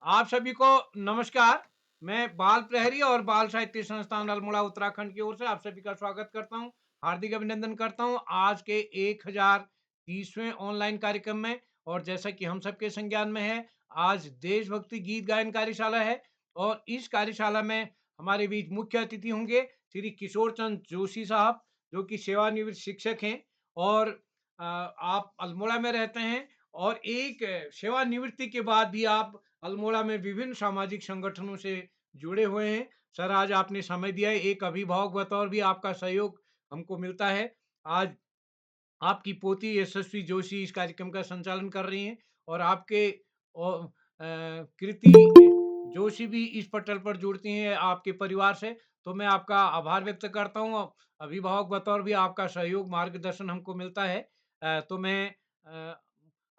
आप सभी को नमस्कार। मैं बाल प्रहरी और बाल साहित्य संस्थान अल्मोड़ा उत्तराखंड की ओर से आप सभी का स्वागत करता हूं, हार्दिक अभिनंदन करता हूं आज के 1030वें ऑनलाइन कार्यक्रम में। और जैसा कि हम सबके संज्ञान में है, आज देशभक्ति गीत गायन कार्यशाला है और इस कार्यशाला में हमारे बीच मुख्य अतिथि होंगे श्री किशोर चंद जोशी साहब, जो कि सेवानिवृत्त शिक्षक हैं और आप अल्मोड़ा में रहते हैं। और एक सेवानिवृत्ति के बाद भी आप अल्मोड़ा में विभिन्न सामाजिक संगठनों से जुड़े हुए हैं। सर, आज आपने समय दिया है, एक अभिभावक बतौर भी आपका सहयोग हमको मिलता है। आज आपकी पोती यशस्वी जोशी इस कार्यक्रम का संचालन कर रही हैं और आपके कृति जोशी भी इस पटल पर जुड़ती हैं आपके परिवार से। तो मैं आपका आभार व्यक्त करता हूँ। अभिभावक बतौर भी आपका सहयोग मार्गदर्शन हमको मिलता है। तो मैं अ,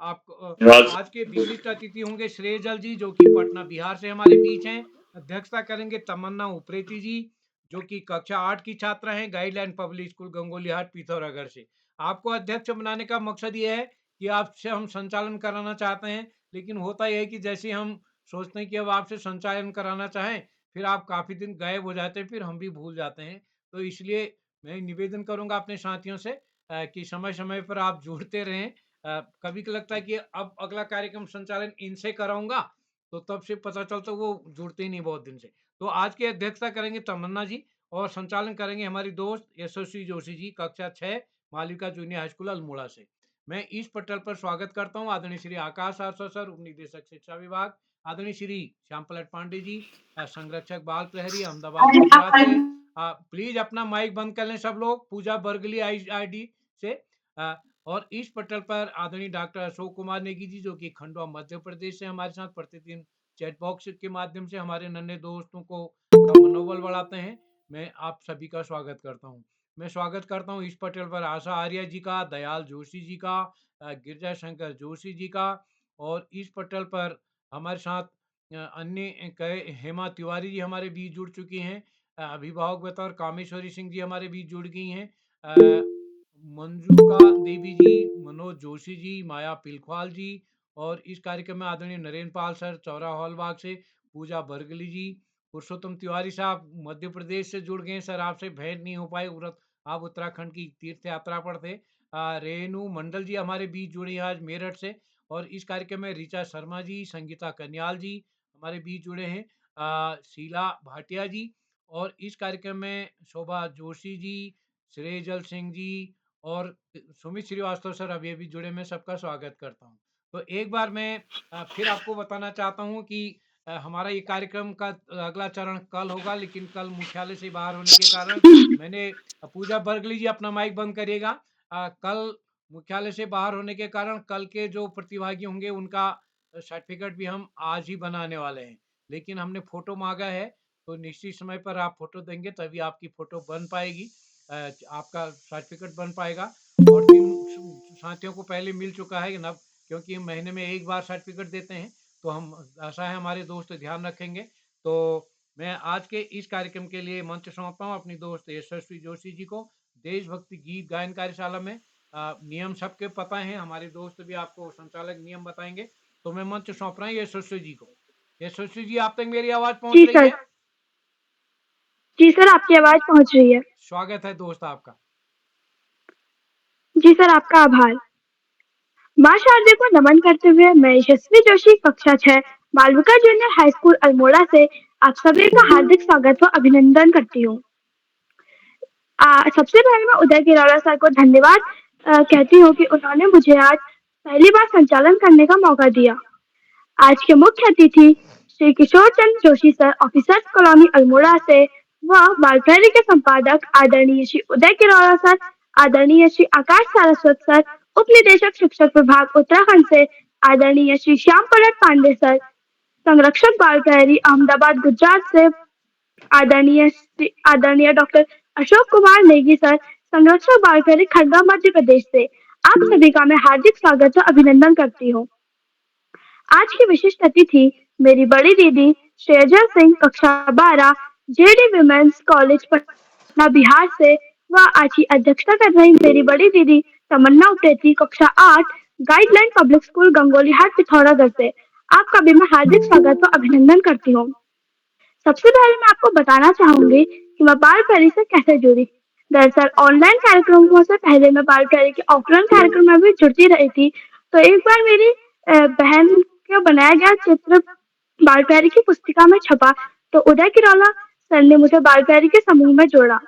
आप आज के विशिष्ट अतिथि होंगे श्रेयजल जी, जो कि पटना बिहार से हमारे बीच हैं। अध्यक्षता करेंगे तमन्ना उप्रेती जी, जो कि कक्षा 8 की छात्रा हैं, guideline public school Gangolihat Pithoragarh से। आपको अध्यक्ष बनाने का मकसद ये है कि आपसे हम संचालन कराना चाहते हैं, लेकिन होता यह है कि जैसे हम सोचते हैं कि अब आपसे संचालन कराना चाहें, फिर आप काफ़ी दिन गायब हो जाते हैं, फिर हम भी भूल जाते हैं। तो इसलिए मैं निवेदन करूँगा अपने साथियों से कि समय-समय पर आप जुड़ते रहें। कभी को लगता है कि अब अगला कार्यक्रम संचालन इनसे कराऊँगा, तो तब से पता चलता है वो जुड़ते ही नहीं बहुत दिन से। तो आज की अध्यक्षता करेंगे तमन्ना जी और संचालन करेंगे हमारी दोस्त यशस्वी जोशी जी, कक्षा 6 Malvika junior high school Almora से। मैं इस पटल पर स्वागत करता हूँ आदरणीय श्री आकाश आरसो सर, उप निदेशक शिक्षा विभाग, आदरणीय श्री श्याम पलट पांडे जी, संरक्षक बाल प्रहरी अहमदाबाद गुजरात से। प्लीज अपना माइक बंद कर लें सब लोग, पूजा बर्गली आईडी से। अ, और इस पटल पर आदरणीय डॉक्टर अशोक कुमार नेगी जी, जो कि खंडवा मध्य प्रदेश से हमारे साथ प्रतिदिन चैट बॉक्स के माध्यम से हमारे नन्हे दोस्तों को मनोबल बढ़ाते हैं। मैं आप सभी का स्वागत करता हूँ। मैं स्वागत करता हूँ इस पटल पर आशा आर्य जी का, दयाल जोशी जी का, गिरजा शंकर जोशी जी का। और इस पटल पर हमारे साथ अन्य कई हेमा तिवारी जी हमारे बीच जुड़ चुकी हैं। अभिभावक बतौर कामेश्वरी सिंह जी हमारे बीच जुड़ गई हैं। मंजुका देवी जी, मनोज जोशी जी, माया पिलखवाल जी। और इस कार्यक्रम में आदरणीय नरेंद्र पाल सर चौरा हॉलबाग से, पूजा बरगली जी, पुरुषोत्तम तिवारी साहब मध्य प्रदेश से जुड़ गए। सर, आपसे भेंट नहीं हो पाई, आप उत्तराखंड की तीर्थ यात्रा पर थे। रेणु मंडल जी हमारे बीच जुड़ी हैं आज मेरठ से। और इस कार्यक्रम में ऋचा शर्मा जी, संगीता कन्याल जी हमारे बीच जुड़े हैं, शीला भाटिया जी। और इस कार्यक्रम में शोभा जोशी जी, श्रेयजल सिंह जी और सुमित श्रीवास्तव सर अभी जुड़े। मैं सबका स्वागत करता हूँ। तो एक बार मैं फिर आपको बताना चाहता हूँ कि हमारा ये कार्यक्रम का अगला चरण कल होगा, लेकिन कल मुख्यालय से बाहर होने के कारण मैंने पूजा बर्गली जी अपना माइक बंद करिएगा। कल मुख्यालय से बाहर होने के कारण कल के जो प्रतिभागी होंगे उनका सर्टिफिकेट भी हम आज ही बनाने वाले हैं, लेकिन हमने फोटो मांगा है, तो निश्चित समय पर आप फोटो देंगे तभी आपकी फोटो बन पाएगी, आपका सर्टिफिकेट बन पाएगा। और जिन साथियों को पहले मिल चुका है ना, क्योंकि हम महीने में एक बार सर्टिफिकेट देते हैं, तो हम आशा है हमारे दोस्त ध्यान रखेंगे। तो मैं आज के इस कार्यक्रम के लिए मंच सौंपता हूँ अपनी दोस्त यशस्वी जोशी जी को। देशभक्ति गीत गायन कार्यशाला में नियम सबके पता है, हमारे दोस्त भी आपको संचालक नियम बताएंगे। तो मैं मंच सौंप रहा हूँ यशस्वी जी को। यशस्वी जी, आप तक मेरी आवाज पहुंच जी रही सर। है? जी सर, आपकी आवाज पहुंच रही है। स्वागत है दोस्त आपका। जी सर, आपका आभार। माँ शारदे को नमन करते हुए मैं यशस्वी जोशी, कक्षा 6 Malvika junior high school Almora से आप सभी का हार्दिक स्वागत व अभिनंदन करती हूँ। सबसे पहले मैं उदय गिरोरा सर को धन्यवाद कहती हूँ कि उन्होंने मुझे आज पहली बार संचालन करने का मौका दिया। आज के मुख्य अतिथि Shri Kishore Chandra Joshi sir, officers colony Almora से, व बालप्रायरी के संपादक आदरणीय श्री उदय किरोड़ा सर, आदरणीय श्री आकाश सारस्वत सर, उप निदेशक शिक्षक विभाग उत्तराखंड से, आदरणीय श्री श्याम पलट पांडे सर, संरक्षक बाल प्रहरी अहमदाबाद गुजरात से, आदरणीय डॉक्टर अशोक कुमार नेगी सर, संरक्षक बाल प्रहरी खंडवा मध्य प्रदेश से। आप सभी का मैं हार्दिक स्वागत व अभिनंदन करती हूँ। आज की विशिष्ट अतिथि मेरी बड़ी दीदी श्रेयजल सिंह, कक्षा 12 JD women's college Patna Bihar से, व आज की अध्यक्षता कर रही मेरी बड़ी दीदी तमन्ना उप्रेती, कक्षा 8 guideline public school Gangolihat Pithoragarh से। आपका भी मैं हार्दिक स्वागत व अभिनंदन करती हूँ। सबसे पहले मैं आपको बताना चाहूंगी कि मैं बाल परी से कैसे जुड़ी। दरअसल ऑनलाइन कार्यक्रमों से पहले मैं बाल परी के ऑफलाइन कार्यक्रम में भी जुड़ती रही थी। तो एक बार मेरी बहन का बनाया गया चित्र बाल परी की पुस्तिका में छपा, तो उदय किरौला सर ने मुझे बाल परी के समूह में जोड़ा।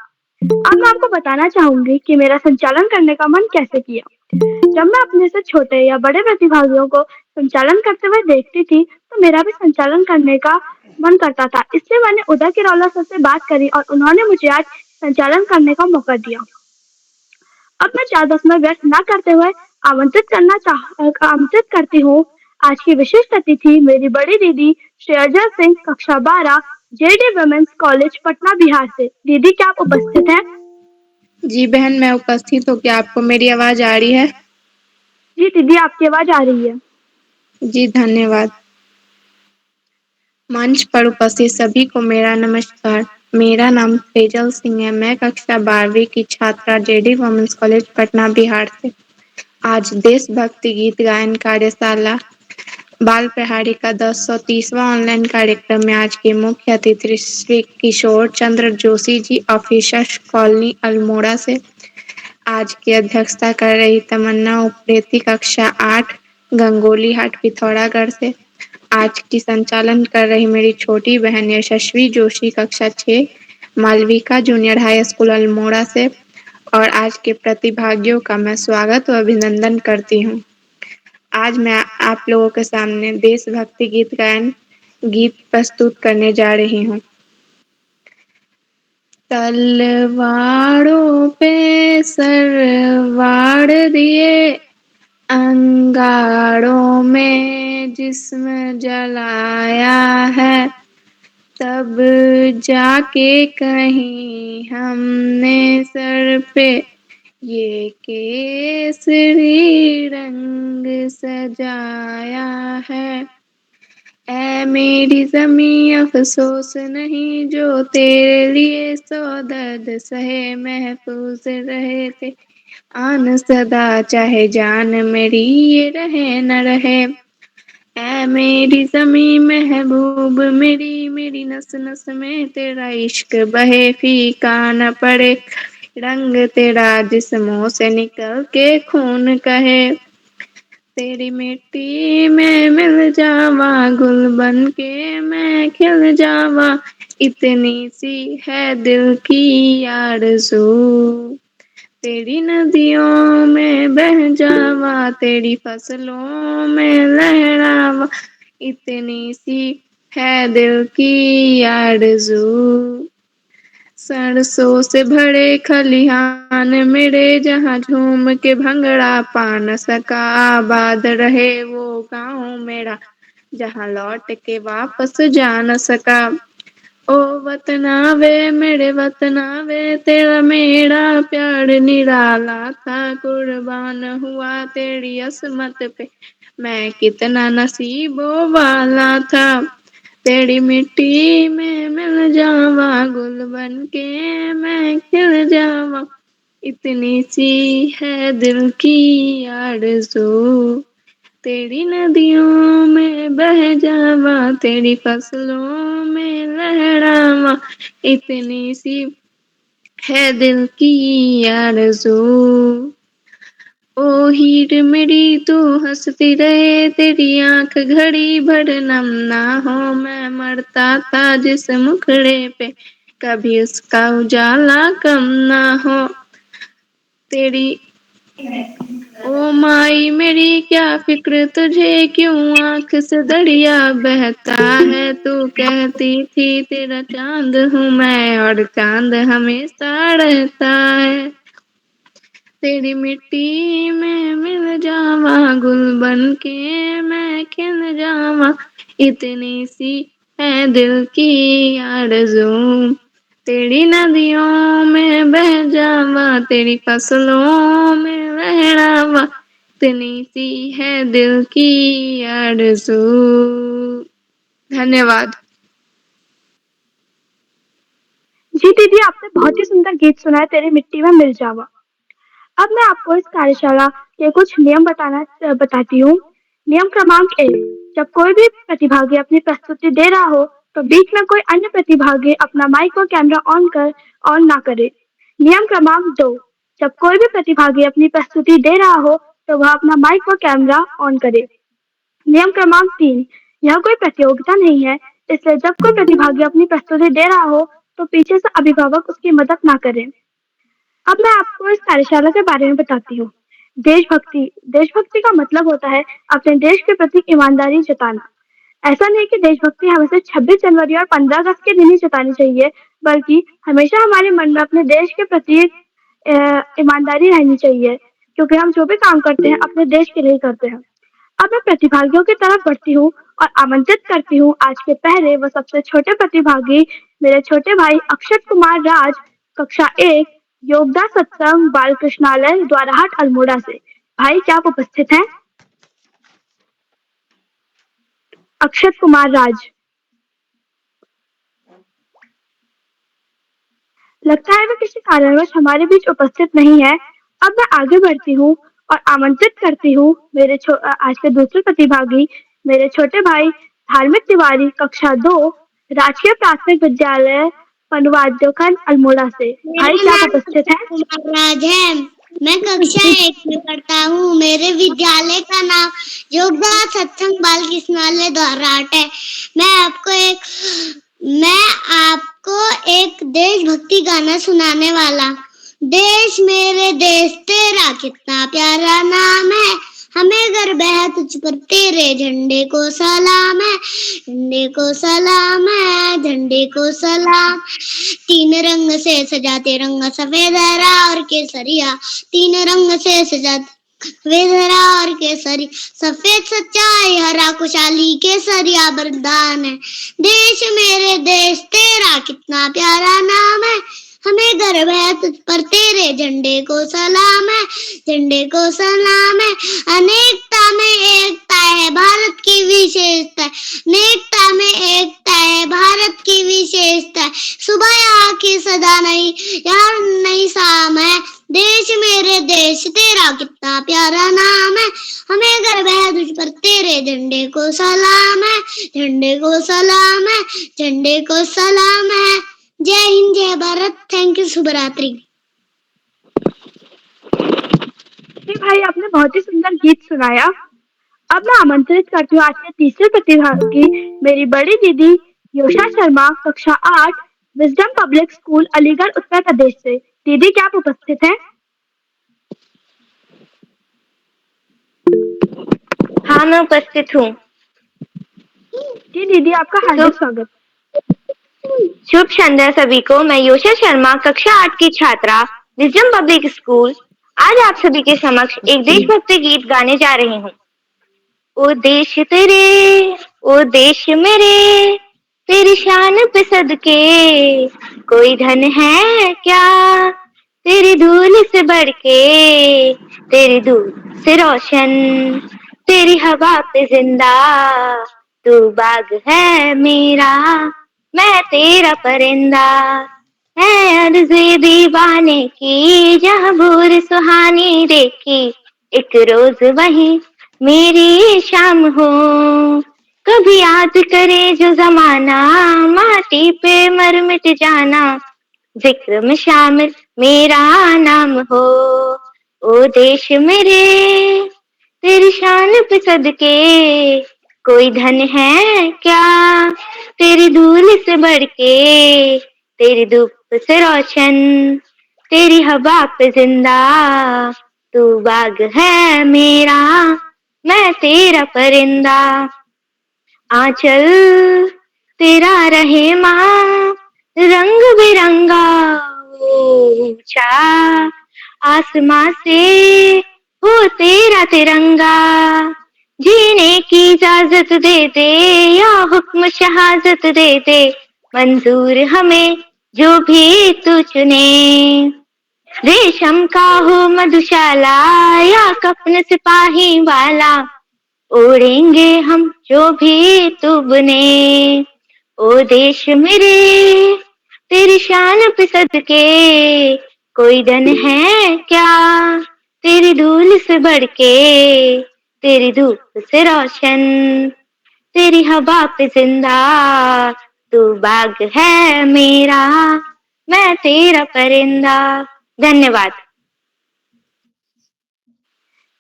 अब मैं आपको बताना चाहूंगी कि मेरा संचालन करने का मन कैसे किया। जब मैं अपने से छोटे या बड़े प्रतिभागियों को संचालन करते हुए देखती थी, तो मेरा भी संचालन करने का मन करता था। इसलिए मैंने उदय किरौला सर से बात करी और उन्होंने मुझे आज संचालन करने का मौका दिया। अब मैं ज्यादा समय व्यर्थ न करते हुए आमंत्रित करती हूँ आज की विशिष्ट अतिथि मेरी बड़ी दीदी श्रेया सिंह, कक्षा 12, JD women's college Patna Bihar से। दीदी, क्या आप उपस्थित हैं? जी बहन, मैं उपस्थित हूँ। क्या आपको मेरी आवाज आ रही है? जी दीदी, आपकी आवाज आ रही है। जी धन्यवाद। मंच पर उपस्थित सभी को मेरा नमस्कार। मेरा नाम तेजल सिंह है। मैं कक्षा 12वीं की छात्रा JD women's college Patna Bihar से आज देशभक्ति गीत गायन कार्यशाला बाल प्रहारी का 1030वां ऑनलाइन कार्यक्रम में आज के मुख्य अतिथि श्री किशोर चंद्र जोशी जी, ऑफिसर्स कॉलोनी अल्मोड़ा से। आज की अध्यक्षता कर रही तमन्ना उप्रेती, कक्षा 8, गंगोली हाट, पिथौरागढ़ से। आज की संचालन कर रही मेरी छोटी बहन यशस्वी जोशी, कक्षा 6, Malvika junior high school Almora से। और आज के प्रतिभागियों का मैं स्वागत व अभिनंदन करती हूँ। आज मैं आप लोगों के सामने देशभक्ति गीत गायन गीत प्रस्तुत करने जा रही हूँ। तलवारों पे सरवार दिए, अंगारों में जिस्म जलाया है, तब जाके कहीं हमने सर पे ये केसरी रंग सजाया है। ऐ मेरी ज़मीं अफ़सोस नहीं जो तेरे लिए सौ दर्द सहे, महफूज रहे थे आन सदा, चाहे जान मेरी ये रहे न रहे। ऐ मेरी ज़मीं महबूब मेरी, मेरी नस नस में तेरा इश्क बहे, फीका न पड़े रंग तेरा जिस्मों से निकल के खून कहे। तेरी मिट्टी में मिल जावा, गुल बन के मैं खिल जावा, इतनी सी है दिल की आरज़ू। तेरी नदियों में बह जावा, तेरी फसलों में लहरावा, इतनी सी है दिल की आरज़ू। सरसों से भरे खलिहान मेरे, जहाँ झूम के भंगड़ा पा न सका, आबाद रहे वो गाँव मेरा जहाँ लौट के वापस जा न सका। ओ वतना वे मेरे वतना वे, तेरा मेरा प्यार निराला था, कुर्बान हुआ तेरी असमत पे मैं कितना नसीबों वाला था। तेरी मिट्टी में मिल जावा, गुल बन के मैं खिल जावा, इतनी सी है दिल की आरज़ू। तेरी नदियों में बह जावा, तेरी फसलों में लहरावा, इतनी सी है दिल की आरज़ू। ओ हीर मेरी तू हंसती रहे, तेरी आंख घड़ी भर नम ना हो, मैं मरता था जिस मुखड़े पे कभी उसका उजाला कम ना हो। तेरी ओ माई मेरी क्या फिक्र तुझे, क्यों आंख से दरिया बहता है, तू कहती थी तेरा चांद हूँ मैं और चांद हमेशा रहता है। तेरी मिट्टी में मिल जावा, गुल बन के मैं खिल जावा, इतनी सी है दिल की आरज़ू। तेरी नदियों में बह जावा, तेरी फसलों में लहरावा, इतनी सी है दिल की आरज़ू। धन्यवाद। जी दीदी, आपने बहुत ही सुंदर गीत सुनाया, तेरी मिट्टी में मिल जावा। अब मैं आपको इस कार्यशाला के कुछ नियम बताती हूँ। नियम क्रमांक 1, जब कोई भी प्रतिभागी अपनी प्रस्तुति दे रहा हो तो बीच में कोई अन्य प्रतिभागी अपना माइक और कैमरा ऑन ना करे। नियम क्रमांक 2, जब कोई भी प्रतिभागी अपनी प्रस्तुति दे रहा हो तो वह अपना माइक और कैमरा ऑन करे। नियम क्रमांक 3, यह कोई प्रतियोगिता नहीं है, इसलिए जब कोई प्रतिभागी अपनी प्रस्तुति दे रहा हो तो पीछे से अभिभावक उसकी मदद ना करें। अब मैं आपको इस कार्यशाला के बारे में बताती हूँ। देशभक्ति देशभक्ति का मतलब होता है अपने देश के प्रति ईमानदारी जताना। ऐसा नहीं कि देशभक्ति हमें सिर्फ 26 जनवरी और 15 अगस्त के दिन ही जतानी चाहिए, बल्कि हमेशा हमारे मन में अपने देश के प्रति ईमानदारी रहनी चाहिए, क्योंकि हम जो भी काम करते हैं अपने देश के लिए करते हैं। अब मैं प्रतिभागियों की तरफ बढ़ती हूँ और आमंत्रित करती हूँ आज के पहले व सबसे छोटे प्रतिभागी मेरे छोटे भाई अक्षत कुमार राज, कक्षा 1, योगदा सत्संग बाल कृष्णालय द्वाराहाट अल्मोड़ा से। भाई क्या आप उपस्थित हैं? अक्षत कुमार राज। लगता है वे किसी कारणवश हमारे बीच उपस्थित नहीं है। अब मैं आगे बढ़ती हूँ और आमंत्रित करती हूँ आज के दूसरे प्रतिभागी मेरे छोटे भाई धार्मिक तिवारी, कक्षा 2, राजकीय प्राथमिक विद्यालय पनवाद्योखंड अल्मोड़ा से। भाई क्या आप उपस्थित हैं? कुमार राज है। मैं कक्षा 1 में पढ़ता हूँ। मेरे विद्यालय का नाम योगदा सत्संग बाल कृष्णालय द्वाराहाट है। मैं आपको एक देशभक्ति गाना सुनाने वाला। देश मेरे देश तेरा कितना प्यारा नाम है, हमें गर्व है तुझ पर तेरे झंडे को सलाम है, झंडे को सलाम है, झंडे को सलाम। 3 रंग से सजा तिरंगा सफेद हरा और केसरिया, 3 रंग से सजा सफेद हरा और केसरी, सफेद सच्चाई हरा खुशहाली केसरिया वरदान है। देश मेरे देश तेरा कितना प्यारा नाम है, हमें गर्व है तुझ पर तेरे झंडे को सलाम है, झंडे को सलाम है। अनेकता में एकता है भारत की विशेषता है, अनेकता में एकता है भारत की विशेषता है। सुबह यहाँ की सदा नहीं यार नहीं शाम है, देश मेरे देश तेरा कितना प्यारा नाम है, हमें गर्व है तुझ पर तेरे झंडे को सलाम है, झंडे को सलाम है, झंडे को सलाम है। जय हिंद जय भारत। Thank you. शुभ रात्रि। भाई आपने बहुत ही सुंदर गीत सुनाया। अब मैं आमंत्रित करती हूँ आज के तीसरे प्रतिभागी मेरी बड़ी दीदी योशा शर्मा, कक्षा 8, wisdom public school Aligarh Uttar Pradesh से। दीदी क्या आप उपस्थित हैं? हाँ मैं उपस्थित हूँ। जी दीदी आपका हार्दिक स्वागत। शुभ संध्या सभी को। मैं योशा शर्मा, कक्षा 8 की छात्रा, विजडम पब्लिक स्कूल, आज आप सभी के समक्ष एक देशभक्ति गीत गाने जा रही हूँ। ओ देश तेरे, ओ देश मेरे, तेरी शान पे सदके कोई धन है क्या, तेरी धूल से बढ़ के, तेरी धूल से रोशन, तेरी हवा पे जिंदा, तू बाग है मेरा, मैं तेरा परिंदा। है अर्ज़े दीवाने की जहाँ भूर सुहानी देखी, एक रोज वही मेरी शाम हो, कभी याद करे जो जमाना, माटी पे मर मिट जाना, जिक्र में शामिल मेरा नाम हो। ओ देश मेरे, तेरी शान पे सदके कोई धन है क्या, तेरी धूल से बढ़ के, तेरी धूप से रोशन, तेरी हवा पे जिंदा, तू बाग है मेरा, मैं तेरा परिंदा। आंचल तेरा रहे माँ रंग बिरंगा, ऊंचा आसमां से हो तेरा तिरंगा, जीने की इजाजत दे दे या हुक्म शहादत दे दे, मंजूर हमें जो भी तू चुने, रेशम का हो मधुशाला या कफन सिपाही वाला, ओढ़ेंगे हम जो भी तू बुने। ओ देश मेरे, तेरी शान पे सदके कोई धन है क्या, तेरी धूल से बढ़ के, तेरी धूप से रोशन, तेरी हवा पे जिंदा, तू बाग है मेरा, मैं तेरा परिंदा। धन्यवाद।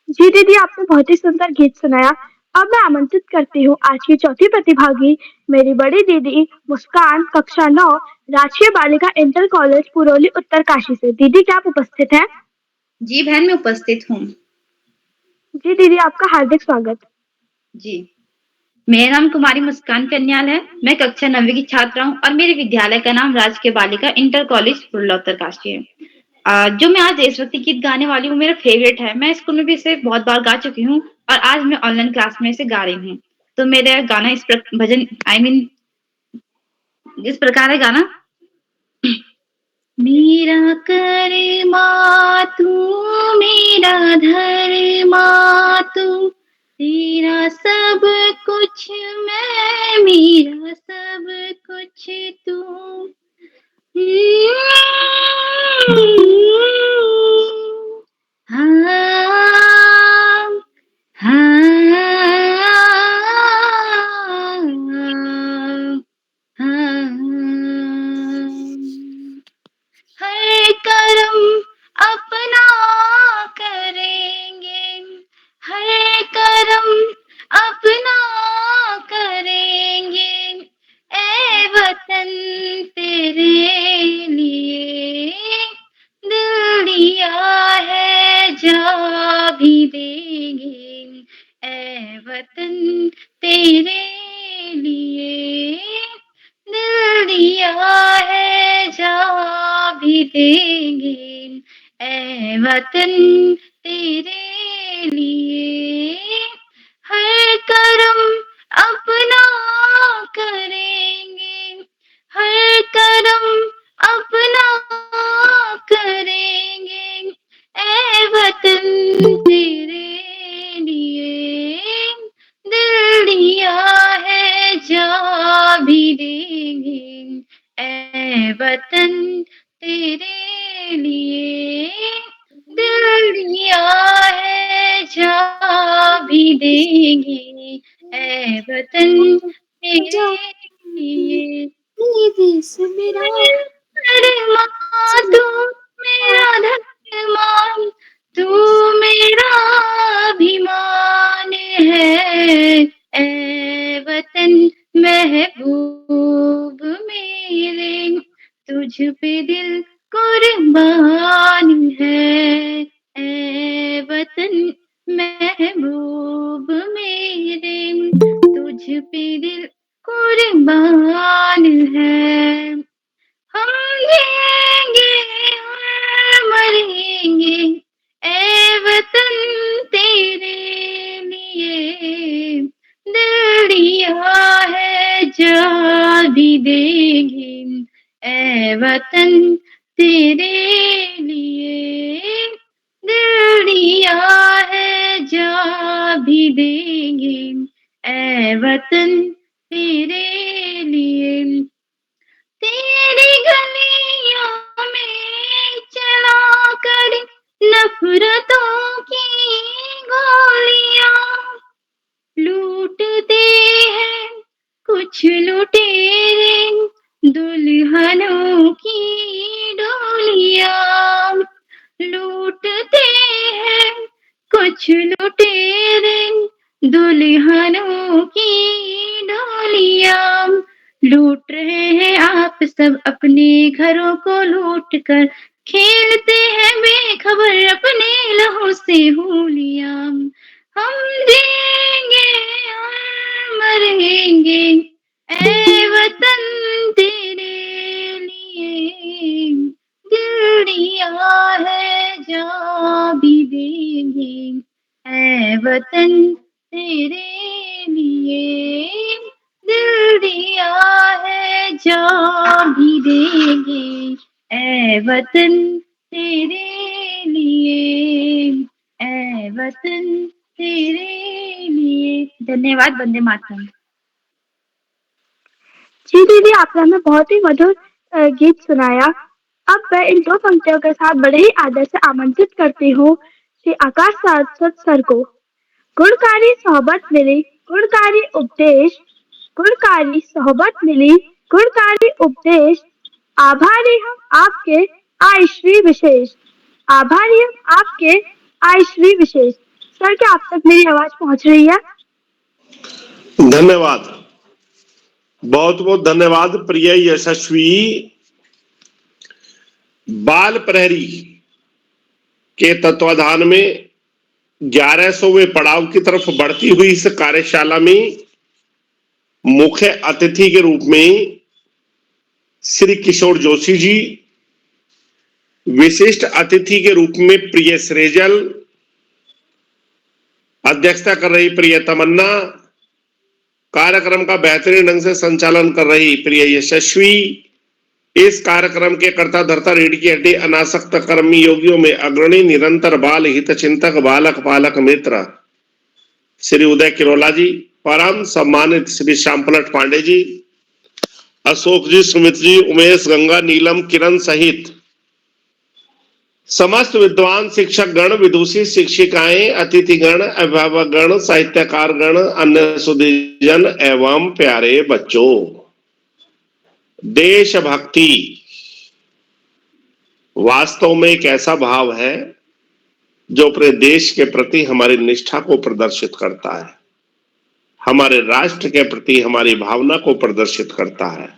जी दीदी, आपने बहुत ही सुंदर गीत सुनाया। अब मैं आमंत्रित करती हूँ आज की चौथी प्रतिभागी, मेरी बड़ी दीदी मुस्कान, कक्षा 9, राजकीय बालिका इंटर कॉलेज पुरोली उत्तरकाशी से। दीदी, क्या आप उपस्थित हैं? जी बहन, मैं उपस्थित हूँ। जी दीदी, आपका हार्दिक स्वागत। जी, मेरा नाम कुमारी मुस्कान कन्याल है। मैं कक्षा 9वीं की छात्रा हूँ और मेरे विद्यालय का नाम राजकीय बालिका इंटर कॉलेज पुरोला उत्तरकाशी है। जो मैं आज देशभक्ति गीत गाने वाली हूँ, मेरा फेवरेट है। मैं स्कूल में भी इसे बहुत बार गा चुकी हूँ और आज मैं ऑनलाइन क्लास में इसे गा रही हूँ। तो मेरा गाना भजन इस प्रकार है गाना। मेरा कर्मा तू, मेरा धर्मा तू, तेरा सब कुछ मैं, मेरा सब कुछ तू। हाँ, हर कर्म अपना करेंगे, हर कर्म अपना करेंगे, ए वतन तेरे लिए दिल दिया है, जा भी देंगे, ए वतन तेरे लिए दिल दिया है, जा भी देंगे, ए वतन तेरे लिए। हर कर्म अपना करेंगे, हर कर्म अपना करेंगे, ए वतन तेरे लिए दिल दिया है, जा भी देंगे, ए वतन तेरे लिए दिल दिया है, जा भी देंगे, ए वतन तेरे लिए। देश मेरा धर्मा तू, मेरा धर्मा तू, मेरा अभिमान है, ए वतन महबूब मेरे, तुझ पे दिल कुर्बान है, ए वतन महबूब मेरे, तुझ पे दिल कुर्बान है। हम जिएंगे और मरेंगे, ए वतन तेरे लिए दिल दिया है, जा भी देंगे, ए वतन तेरे लिए दिल दिया है, जा भी देंगे, ए वतन तेरे लिए। तेरी गलियों में चला कर नफरतों की गोलियां, लूटते हैं कुछ लुटेरे दुल्हनों की डोलियां, लूटते हैं कुछ लुटेरे दुल्हनों की डोलियां, लूट रहे हैं आप सब अपने घरों को लूट कर, खेलते हैं बेखबर अपने लहू से होलियां। हम जिएंगे और मरेंगे, ए वतन तेरे लिए दिल दिया है, जा भी देंगे, ए वतन तेरे लिए दिल दिया है, जा भी देंगे, ए वतन तेरे लिए, ए वतन तेरे लिए। धन्यवाद। वंदे मातरम। जी दीदी, आपने हमें बहुत ही मधुर गीत सुनाया। अब मैं इन दो पंक्तियों के साथ बड़े ही आदर से आमंत्रित करती हूँ श्री आकाश सारस्वत सर को। गुणकारी सोहबत मिली गुणकारी उपदेश, गुणकारी सोहबत मिली, गुणकारी उपदेश। आभारी हम आपके आए श्री विशेष, आभारी हम आपके आए श्री विशेष। सर, क्या आप तक मेरी आवाज पहुंच रही है? धन्यवाद, बहुत बहुत धन्यवाद प्रिय यशस्वी। बाल प्रहरी के तत्वाधान में 1100वें पड़ाव की तरफ बढ़ती हुई इस कार्यशाला में मुख्य अतिथि के रूप में श्री किशोर जोशी जी, विशिष्ट अतिथि के रूप में प्रिय सृजल, अध्यक्षता कर रही प्रिय तमन्ना, कार्यक्रम का बेहतरीन ढंग से संचालन कर रही प्रिय यशस्वी, इस कार्यक्रम के कर्ता धर्ता रीढ़ की हड्डी अनासक्त कर्मी योगियों में अग्रणी निरंतर बाल हित चिंतक बालक पालक मित्र श्री उदय किरोला जी, परम सम्मानित श्री श्याम पलट पांडे जी, अशोक जी, सुमित जी, उमेश, गंगा, नीलम, किरण सहित समस्त विद्वान शिक्षक गण, विदुषी शिक्षिकाएं, अतिथिगण, अभिभावक गण, साहित्यकार गण, अन्य सुधीजन एवं प्यारे बच्चों, देशभक्ति वास्तव में एक ऐसा भाव है जो अपने देश के प्रति हमारी निष्ठा को प्रदर्शित करता है, हमारे राष्ट्र के प्रति हमारी भावना को प्रदर्शित करता है।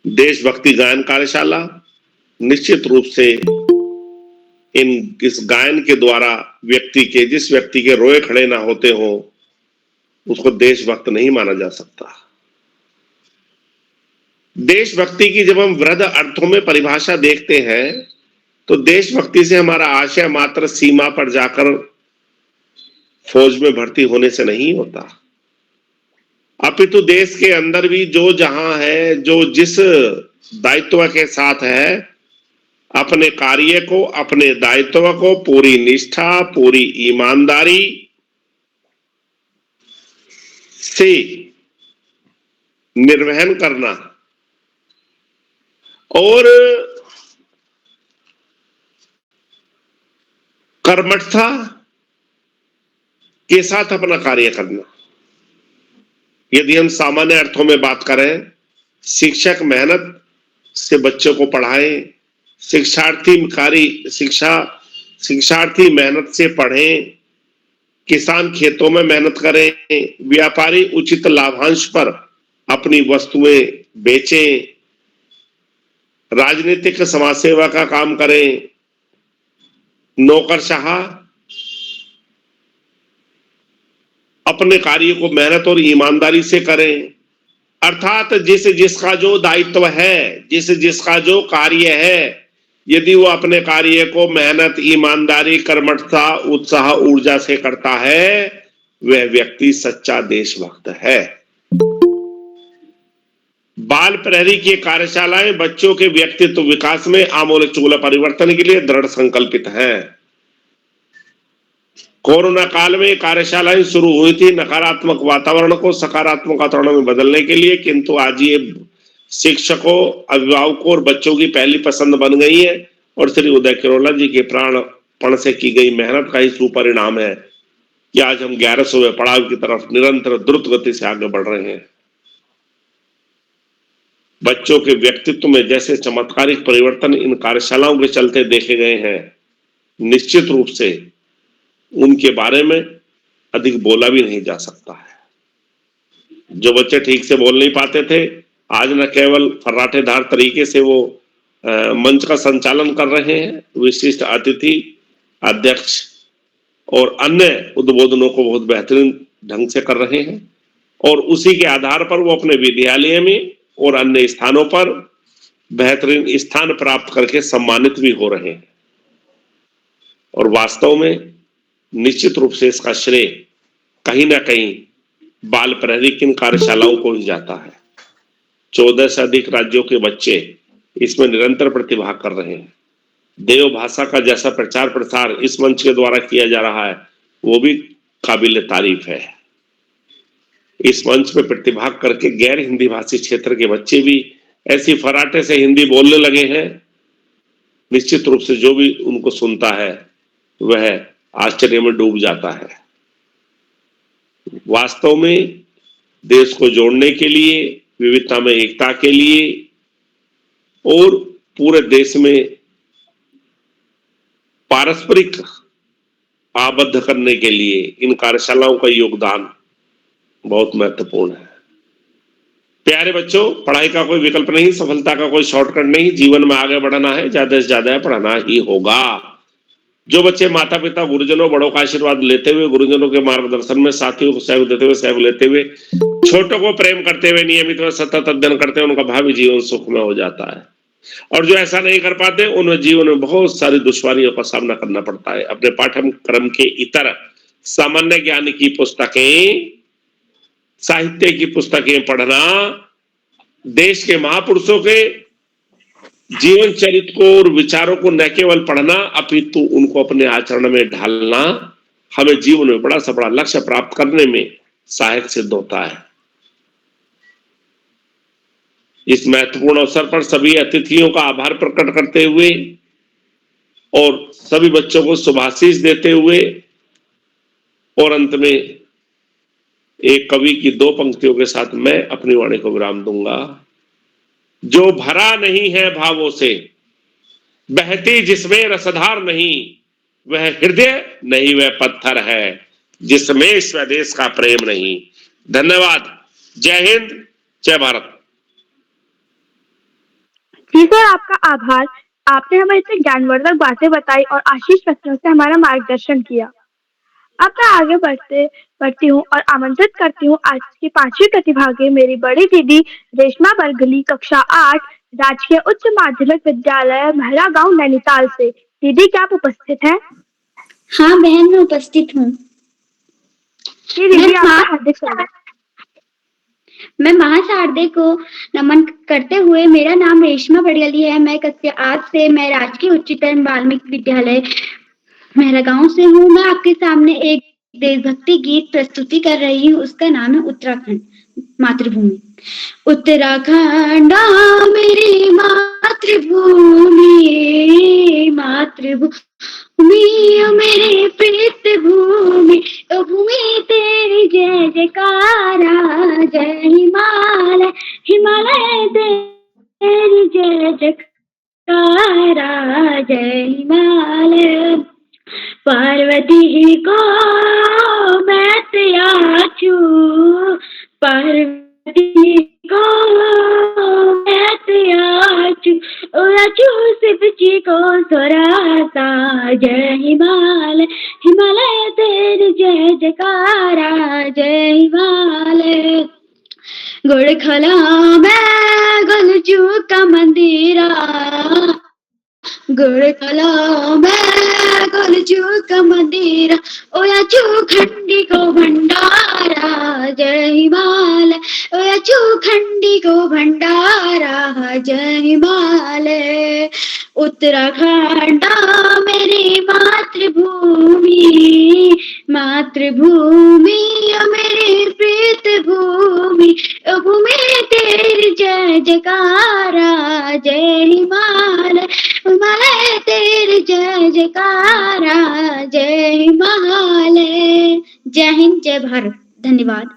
देशभक्ति गायन कार्यशाला निश्चित रूप से इस गायन के द्वारा जिस व्यक्ति के रोए खड़े ना होते हो उसको देशभक्त नहीं माना जा सकता। देशभक्ति की जब हम वृहद अर्थों में परिभाषा देखते हैं तो देशभक्ति से हमारा आशय मात्र सीमा पर जाकर फौज में भर्ती होने से नहीं होता, अपितु देश के अंदर भी जो जहां है, जो जिस दायित्व के साथ है, अपने कार्य को, अपने दायित्व को पूरी निष्ठा, पूरी ईमानदारी से निर्वहन करना और कर्मठता के साथ अपना कार्य करना। यदि हम सामान्य अर्थों में बात करें, शिक्षक मेहनत से बच्चों को पढ़ाएं, शिक्षार्थी मेहनत से पढ़ें, किसान खेतों में मेहनत करें, व्यापारी उचित लाभांश पर अपनी वस्तुएं बेचें, राजनीतिक समाज सेवा का काम करें, नौकरशाह अपने कार्य को मेहनत और ईमानदारी से करें। अर्थात जिसका जो दायित्व है, जिसका जो कार्य है, यदि वो अपने कार्य को मेहनत, ईमानदारी, कर्मठता, उत्साह, ऊर्जा से करता है, वह व्यक्ति सच्चा देशभक्त है। बाल प्रहरी की कार्यशालाएं बच्चों के व्यक्तित्व विकास में आमूल परिवर्तन के लिए दृढ़ संकल्पित है। कोरोना काल में कार्यशालाएं शुरू हुई थी नकारात्मक वातावरण को सकारात्मक वातावरण में बदलने के लिए, किंतु आज ये शिक्षकों, अभिभावकों और बच्चों की पहली पसंद बन गई है और श्री उदय किरोला जी के प्राणपण से की गई मेहनत का ही सुपरिणाम है कि आज हम 1100वें पड़ाव की तरफ निरंतर द्रुत गति से आगे बढ़ रहे हैं। बच्चों के व्यक्तित्व में जैसे चमत्कारिक परिवर्तन इन कार्यशालाओं के चलते देखे गए हैं, निश्चित रूप से उनके बारे में अधिक बोला भी नहीं जा सकता है। जो बच्चे ठीक से बोल नहीं पाते थे, आज न केवल फर्राटेदार तरीके से वो मंच का संचालन कर रहे हैं, विशिष्ट अतिथि, अध्यक्ष और अन्य उद्बोधनों को बहुत बेहतरीन ढंग से कर रहे हैं और उसी के आधार पर वो अपने विद्यालय में और अन्य स्थानों पर बेहतरीन स्थान प्राप्त करके सम्मानित भी हो रहे हैं। और वास्तव में निश्चित रूप से इसका श्रेय कहीं ना कहीं बाल प्रहरी की इन कार्यशालाओं को ही जाता है। 14 से अधिक राज्यों के बच्चे इसमें निरंतर प्रतिभाग कर रहे हैं। देव भाषा का जैसा प्रचार प्रसार इस मंच के द्वारा किया जा रहा है, वो भी काबिल तारीफ है। इस मंच पे प्रतिभाग करके गैर हिंदी भाषी क्षेत्र के बच्चे भी ऐसी फराटे से हिंदी बोलने लगे हैं, निश्चित रूप से जो भी उनको सुनता है वह आश्चर्य में डूब जाता है। वास्तव में देश को जोड़ने के लिए, विविधता में एकता के लिए और पूरे देश में पारस्परिक आबद्ध करने के लिए इन कार्यशालाओं का योगदान बहुत महत्वपूर्ण है। प्यारे बच्चों, पढ़ाई का कोई विकल्प नहीं, सफलता का कोई शॉर्टकट नहीं, जीवन में आगे बढ़ना है, ज्यादा से ज्यादा पढ़ना ही होगा। जो बच्चे माता पिता गुरुजनों बड़ों का आशीर्वाद लेते हुए, गुरुजनों के मार्गदर्शन में साथियों को सहयोग देते हुए, सहयोग लेते हुए, छोटों को प्रेम करते हुए नियमित व सतत अध्ययन करते हैं, उनका भावी जीवन सुखमय हो जाता है। और जो ऐसा नहीं कर पाते, उन्हें जीवन में बहुत सारी दुश्वारियों का सामना करना पड़ता है। अपने पाठ्यक्रम के इतर सामान्य ज्ञान की पुस्तकें, साहित्य की पुस्तकें पढ़ना, देश के महापुरुषों के जीवन चरित्र को और विचारों को न केवल पढ़ना अपितु उनको अपने आचरण में ढालना हमें जीवन में बड़ा से बड़ा लक्ष्य प्राप्त करने में सहायक सिद्ध होता है। इस महत्वपूर्ण अवसर पर सभी अतिथियों का आभार प्रकट करते हुए और सभी बच्चों को शुभाशीष देते हुए और अंत में एक कवि की 2 पंक्तियों के साथ मैं अपनी वाणी को विराम दूंगा। जो भरा नहीं है भावों से, बहती जिसमें रसधार नहीं, वह हृदय नहीं वह पत्थर है, जिसमें स्वदेश का प्रेम नहीं। धन्यवाद। जय हिंद, जय भारत। जी सर, आपका आभार। आपने हमें इतने ज्ञानवर्धक बातें बताई और आशीष वचनों से हमारा मार्गदर्शन किया। अब मैं आगे बढ़ती हूँ और आमंत्रित करती हूँ आज की 5वीं प्रतिभागी मेरी बड़ी दीदी रेशमा बरगली, कक्षा 8, राजकीय उच्च माध्यमिक विद्यालय महरा गांव नैनीताल से। दीदी, क्या आप उपस्थित हैं? हाँ बहन, मैं उपस्थित हूँ। जी दीदी, आपका हार्दिक स्वागत। मैं महाशारदे को नमन करते हुए, मेरा नाम रेशमा बड़गली है, मैं कक्षा 8 से, मैं राजकीय उच्चतर माध्यमिक विद्यालय मेरा गांव से हूँ। मैं आपके सामने एक देशभक्ति गीत प्रस्तुति कर रही हूँ। उसका नाम है उत्तराखंड मातृभूमि। उत्तराखंड मेरी मातृभूमि, मातृभूमि मेरी प्रीत भूमि, ओ भूमि तेरी जय जयकारा, जय हिमालय हिमालय तेरी जय जयकारा, जय हिमालय। पार्वती को मैं तैयार छू, पार्वती को मैं तैयार छू, शिव जी को स्वराता, जय हिमालय हिमालय तेरी जय जयकारा, जय हिमालय। गुड़खला में गुलचू का मंदिरा, गुड़कला में गुलचू का मंदिरा, ओया चूखंडी को भंडारा, जय हिमालय, ओया चूखंडी को भंडारा, जय हिमालय। उत्तराखंड मेरी मातृभूमि, मातृभूमि मेरी प्रीत भूमि, ओ भूमि तेरी जय जयकारा, जय हिमालय हिमालय तेरी जय जयकारा, जय हिमालय। जय हिंद, जय भारत। धन्यवाद।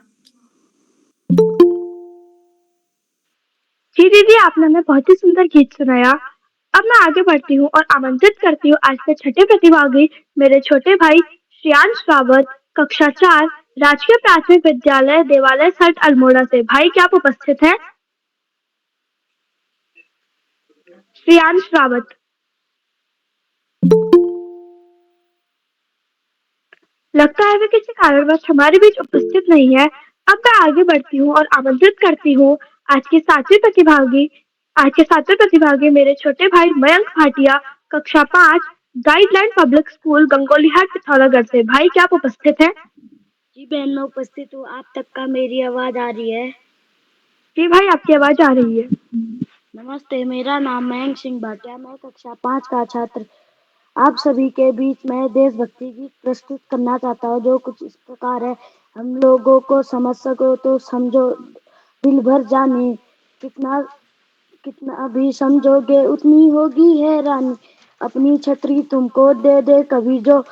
जी दीदी, आपने हमें बहुत ही सुंदर गीत सुनाया। अब मैं आगे बढ़ती हूँ और आमंत्रित करती हूँ आज के 6ठे प्रतिभागी मेरे छोटे भाई श्रेयांश रावत, कक्षा 4, राजकीय प्राथमिक विद्यालय देवालय सल्ट अल्मोड़ा से। भाई, क्या आप उपस्थित हैं? श्रेयांश रावत। लगता है वे किसी कारणवश हमारे बीच उपस्थित नहीं है। अब मैं आगे बढ़ती हूँ और आमंत्रित करती हूँ आज के 7वें प्रतिभागी मेरे छोटे भाई मयंक भाटिया, कक्षा 5, guideline public school Gangolihat Pithoragarh से। भाई, क्या आप उपस्थित हैं? जी बहन, मैं उपस्थित हूँ। आप तक का मेरी आवाज आ रही है? जी भाई, आपकी आवाज आ रही है। नमस्ते, मेरा नाम मयंक सिंह भाटिया, मैं कक्षा 5 का छात्र आप सभी के बीच में देशभक्ति गीत प्रस्तुत करना चाहता हूँ, जो कुछ इस प्रकार है। हम लोगों को समझ सको तो समझो, दिल भर जाने, कितना कितना भी समझोगे उतनी होगी हैरानी, अपनी छतरी तुमको दे दे कभी जो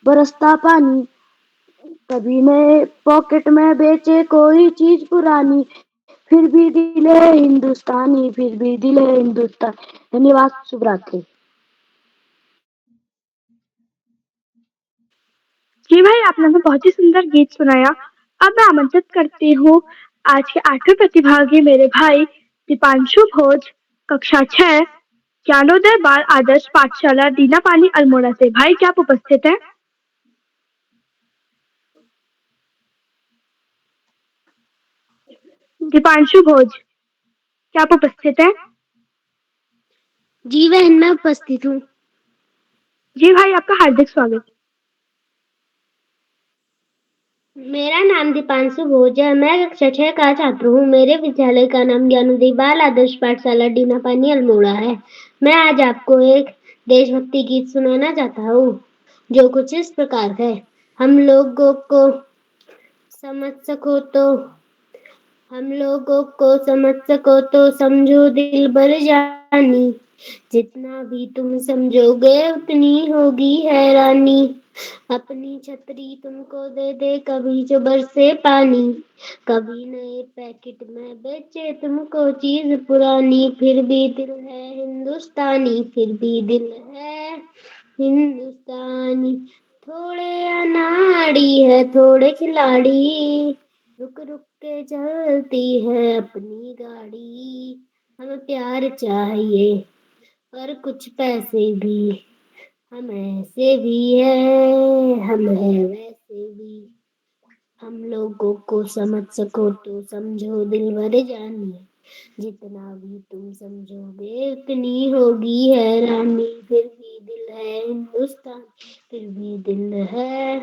बरसता पानी, कभी ने पॉकेट में बेचे कोई चीज पुरानी, फिर भी दिल है हिंदुस्तानी, फिर भी दिल है हिंदुस्तानी। धन्यवाद, शुभ रात्रि। जी भाई, आपने हमें बहुत ही सुंदर गीत सुनाया। अब मैं आमंत्रित करती हूँ आज के 8वें प्रतिभागी मेरे भाई दीपांशु भोज, कक्षा 6, ज्ञानोदय बाल आदर्श पाठशाला दीना पानी अल्मोड़ा से। भाई, क्या आप उपस्थित हैं? दीपांशु भोज, क्या आप उपस्थित हैं? जी बहन, मैं उपस्थित हूँ। जी भाई, आपका हार्दिक स्वागत। मेरा नाम दीपांशु भोज है। मैं कक्षा 6 का छात्र हूँ। मेरे विद्यालय का नाम ज्ञानोदय बाल आदर्श पाठशाला डीना पानी अल्मोड़ा है। मैं आज आपको एक देशभक्ति गीत सुनाना चाहता हूँ, जो कुछ इस प्रकार है। हम लोगों को समझ सको तो समझो दिल भर जानी, जितना भी तुम समझोगे उतनी होगी हैरानी। अपनी छतरी तुमको दे दे कभी जो बरसे पानी, कभी नए पैकेट में बेचे तुमको चीज पुरानी, फिर भी दिल है हिंदुस्तानी, फिर भी दिल है हिंदुस्तानी। थोड़े अनाड़ी है थोड़े खिलाड़ी, रुक रुक के चलती है अपनी गाड़ी। हमें प्यार चाहिए और कुछ पैसे भी, हम ऐसे भी है हम है वैसे भी। हम लोगों को समझ सको तो समझो दिल भर जानी, जितना भी तुम समझोगे उतनी होगी हैरानी। फिर भी दिल है हिंदुस्तान, फिर भी दिल है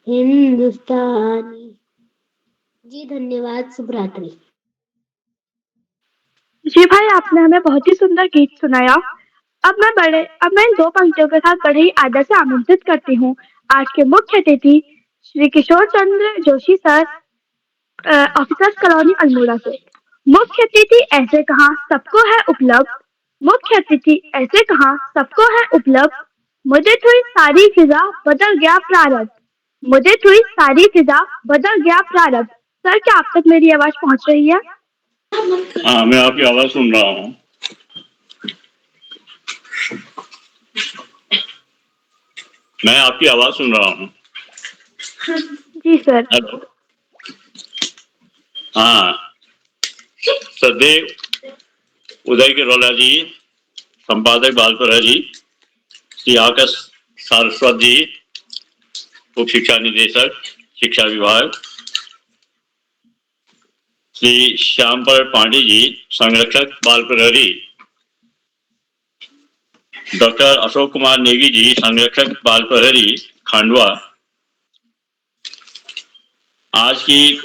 हिंदुस्तानी। जी धन्यवाद, शुभ रात्रि। जी भाई, आपने हमें बहुत ही सुंदर गीत सुनाया। अब मैं इन 2 पंक्तियों के साथ बड़े ही आदर से आमंत्रित करती हूँ आज के मुख्य अतिथि Shri Kishore Chandra Joshi sir, officers colony Almora से। मुख्य अतिथि ऐसे कहाँ सबको है उपलब्ध, मुख्य अतिथि ऐसे कहाँ सबको है उपलब्ध। मुझे थोड़ी सारी फिजा बदल गया प्रारब्ध, मुझे थोड़ी सारी फिजा बदल गया प्रारब्ध। सर, क्या आप तक मेरी आवाज पहुंच रही है? हाँ, मैं आपकी आवाज सुन रहा हूँ। मैं आपकी आवाज सुन रहा हूँ। जी सर। हेलो। हाँ, सदैव उदय किरोला जी, संपादक बालपुरा जी, श्री आकाश सारस्वत जी, उप शिक्षा निदेशक शिक्षा विभाग, श्री श्यामपर पांडे जी, संरक्षक बाल प्रहरी, डॉक्टर अशोक कुमार नेगी जी, संरक्षक बाल प्रहरी खांडवा। आज की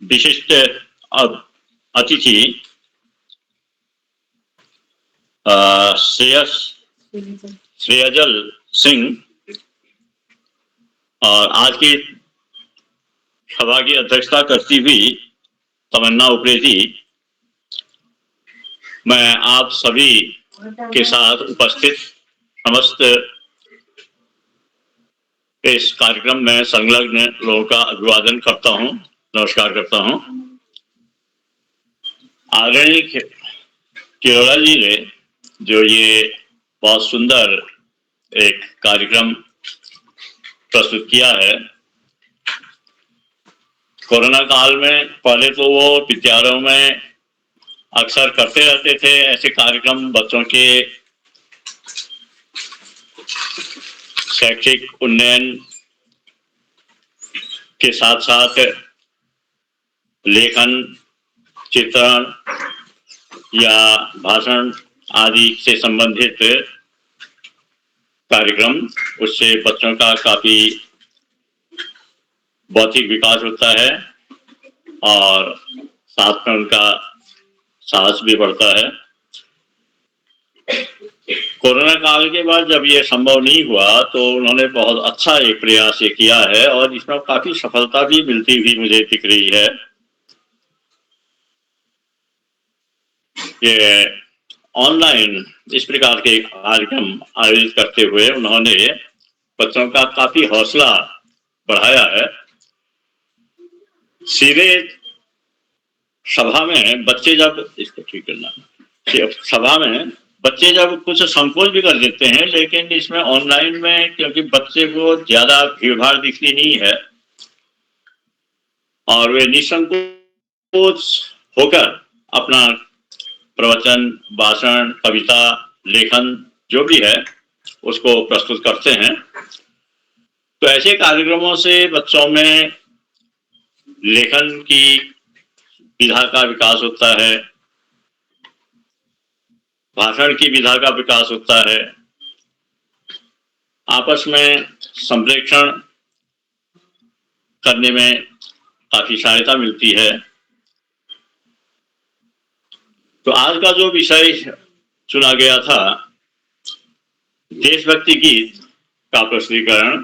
विशिष्ट अतिथि श्रेयजल सिंह, और आज की सभा की अध्यक्षता करती हुई तमन्ना उप्रेती। मैं आप सभी के साथ उपस्थित समस्त इस कार्यक्रम में संलग्न लोगों का अभिवादन करता हूं, नमस्कार करता हूं। आदरणीय किरोला जी ने जो ये बहुत सुंदर एक कार्यक्रम प्रस्तुत किया है, कोरोना काल में पहले तो वो विद्यालयों में अक्सर करते रहते थे ऐसे कार्यक्रम, बच्चों के शैक्षिक उन्नयन के साथ साथ लेखन, चित्रण या भाषण आदि से संबंधित कार्यक्रम, उससे बच्चों का काफी बौद्धिक विकास होता है और साथ में उनका साहस भी बढ़ता है। कोरोना काल के बाद जब ये संभव नहीं हुआ तो उन्होंने बहुत अच्छा एक प्रयास ये किया है और इसमें काफी सफलता भी मिलती हुई मुझे दिख रही है। ये ऑनलाइन इस प्रकार के कार्यक्रम आयोजित करते हुए उन्होंने बच्चों का काफी हौसला बढ़ाया है। सीधे सभा में बच्चे जब इसको ठीक करना, सभा में बच्चे जब कुछ संकोच भी कर देते हैं, लेकिन इसमें ऑनलाइन में क्योंकि बच्चे को ज्यादा भीड़ भाड़ दिखती नहीं है और वे निसंकोच होकर अपना प्रवचन, भाषण, कविता, लेखन जो भी है उसको प्रस्तुत करते हैं। तो ऐसे कार्यक्रमों से बच्चों में लेखन की विधा का विकास होता है, भाषण की विधा का विकास होता है, आपस में संप्रेषण करने में काफी सहायता मिलती है। तो आज का जो विषय चुना गया था, देशभक्ति गीत का प्रस्तुतिकरण,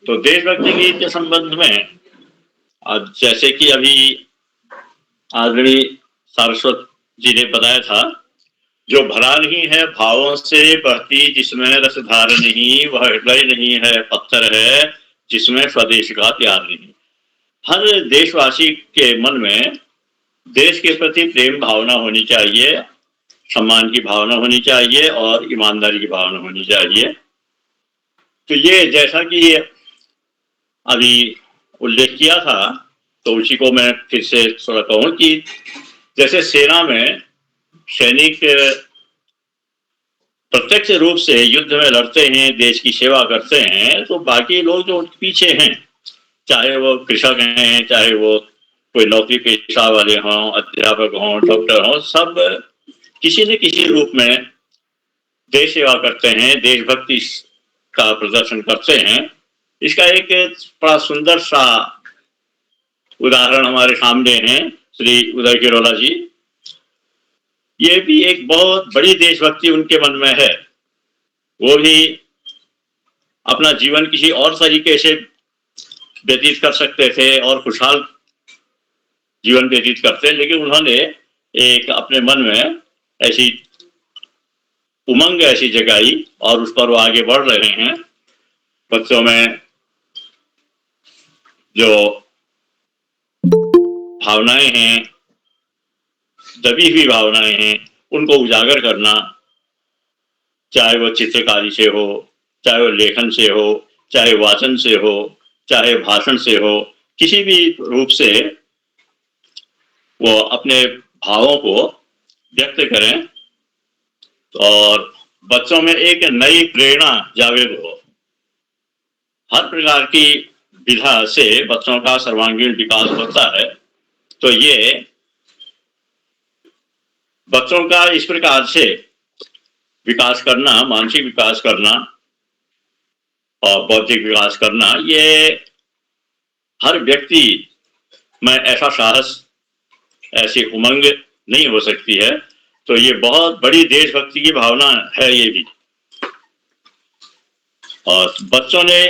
तो देशभक्ति गीत के संबंध में जैसे कि अभी आदरणीय सारस्वत जी ने बताया था, जो भरा नहीं है भावों से बहती जिसमें रसधार नहीं, वह हृदय नहीं है पत्थर है जिसमें स्वदेश का प्यार नहीं। हर देशवासी के मन में देश के प्रति प्रेम भावना होनी चाहिए, सम्मान की भावना होनी चाहिए और ईमानदारी की भावना होनी चाहिए। तो ये जैसा कि अभी उल्लेख किया था, तो उसी को मैं फिर से थोड़ा कहूँ कि जैसे सेना में सैनिक प्रत्यक्ष रूप से युद्ध में लड़ते हैं, देश की सेवा करते हैं, तो बाकी लोग जो उनके पीछे हैं, चाहे वो कृषक हैं, चाहे वो कोई नौकरी पेशा वाले हों, अध्यापक हों, डॉक्टर हों, सब किसी न किसी रूप में देश सेवा करते हैं, देशभक्ति का प्रदर्शन करते हैं। इसका एक बड़ा सुंदर सा उदाहरण हमारे सामने हैं श्री उदय किरोला जी। ये भी एक बहुत बड़ी देशभक्ति उनके मन में है। वो भी अपना जीवन किसी और तरीके से व्यतीत कर सकते थे और खुशहाल जीवन व्यतीत करते, लेकिन उन्होंने एक अपने मन में ऐसी उमंग ऐसी जगाई और उस पर वो आगे बढ़ रहे हैं। बच्चों में जो भावनाएं हैं, दबी हुई भावनाएं हैं, उनको उजागर करना, चाहे वो चित्रकारी से हो, चाहे वो लेखन से हो, चाहे वाचन से हो, चाहे भाषण से हो, किसी भी रूप से वो अपने भावों को व्यक्त करें और बच्चों में एक नई प्रेरणा जागृत हो। हर प्रकार की विधा से बच्चों का सर्वांगीण विकास होता है। तो ये बच्चों का इस प्रकार से विकास करना, मानसिक विकास करना और बौद्धिक विकास करना, ये हर व्यक्ति में ऐसा साहस, ऐसी उमंग नहीं हो सकती है। तो ये बहुत बड़ी देशभक्ति की भावना है ये भी। और बच्चों ने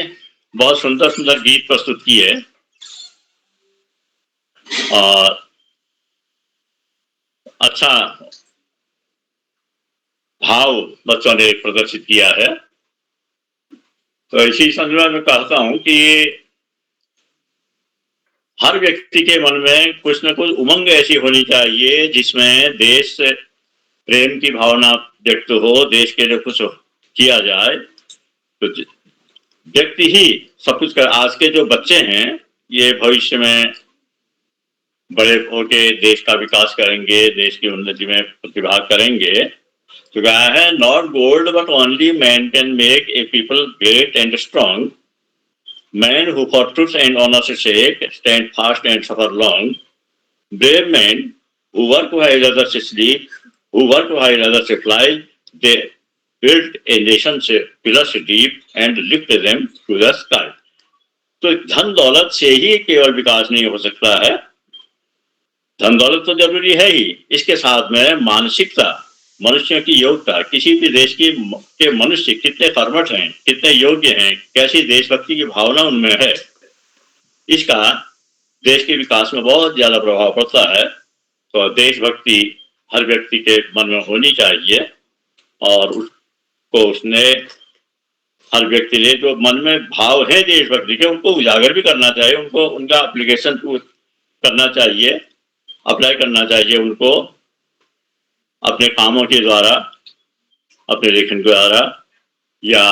बहुत सुंदर सुंदर गीत प्रस्तुत किए और अच्छा भाव बच्चों ने प्रदर्शित किया है। तो इसी संदर्भ में कहता हूं कि हर व्यक्ति के मन में कुछ न कुछ उमंग ऐसी होनी चाहिए जिसमें देश प्रेम की भावना व्यक्त हो, देश के लिए कुछ किया जाए। तो व्यक्ति ही सब कुछ कर। आज के जो बच्चे हैं ये भविष्य में बड़े होके देश का विकास करेंगे, देश की उन्नति में प्रतिभाग करेंगे। तो कहा है, not gold but only men can make a people great and strong, men who for truth and honour's sake stand fast and suffer long, brave men who work while others sleep, who work while others fly, they built a nation pillars deep and lift them to the sky. तो धन दौलत से ही केवल विकास नहीं हो सकता है। धन दौलत तो जरूरी है ही, इसके साथ में मानसिकता, मनुष्यों की योग्यता, किसी भी देश के मनुष्य कितने कर्मठ हैं, कितने योग्य हैं, कैसी देशभक्ति की भावना उनमें है, इसका देश के विकास में बहुत ज्यादा प्रभाव पड़ता है। तो देशभक्ति हर व्यक्ति के मन में होनी चाहिए और उसको उसने हर व्यक्ति ने जो मन में भाव है देशभक्ति के उनको उजागर भी करना चाहिए, उनको उनका एप्लीकेशन करना चाहिए, अप्लाई करना चाहिए उनको अपने कामों के द्वारा, अपने लेखन के द्वारा, या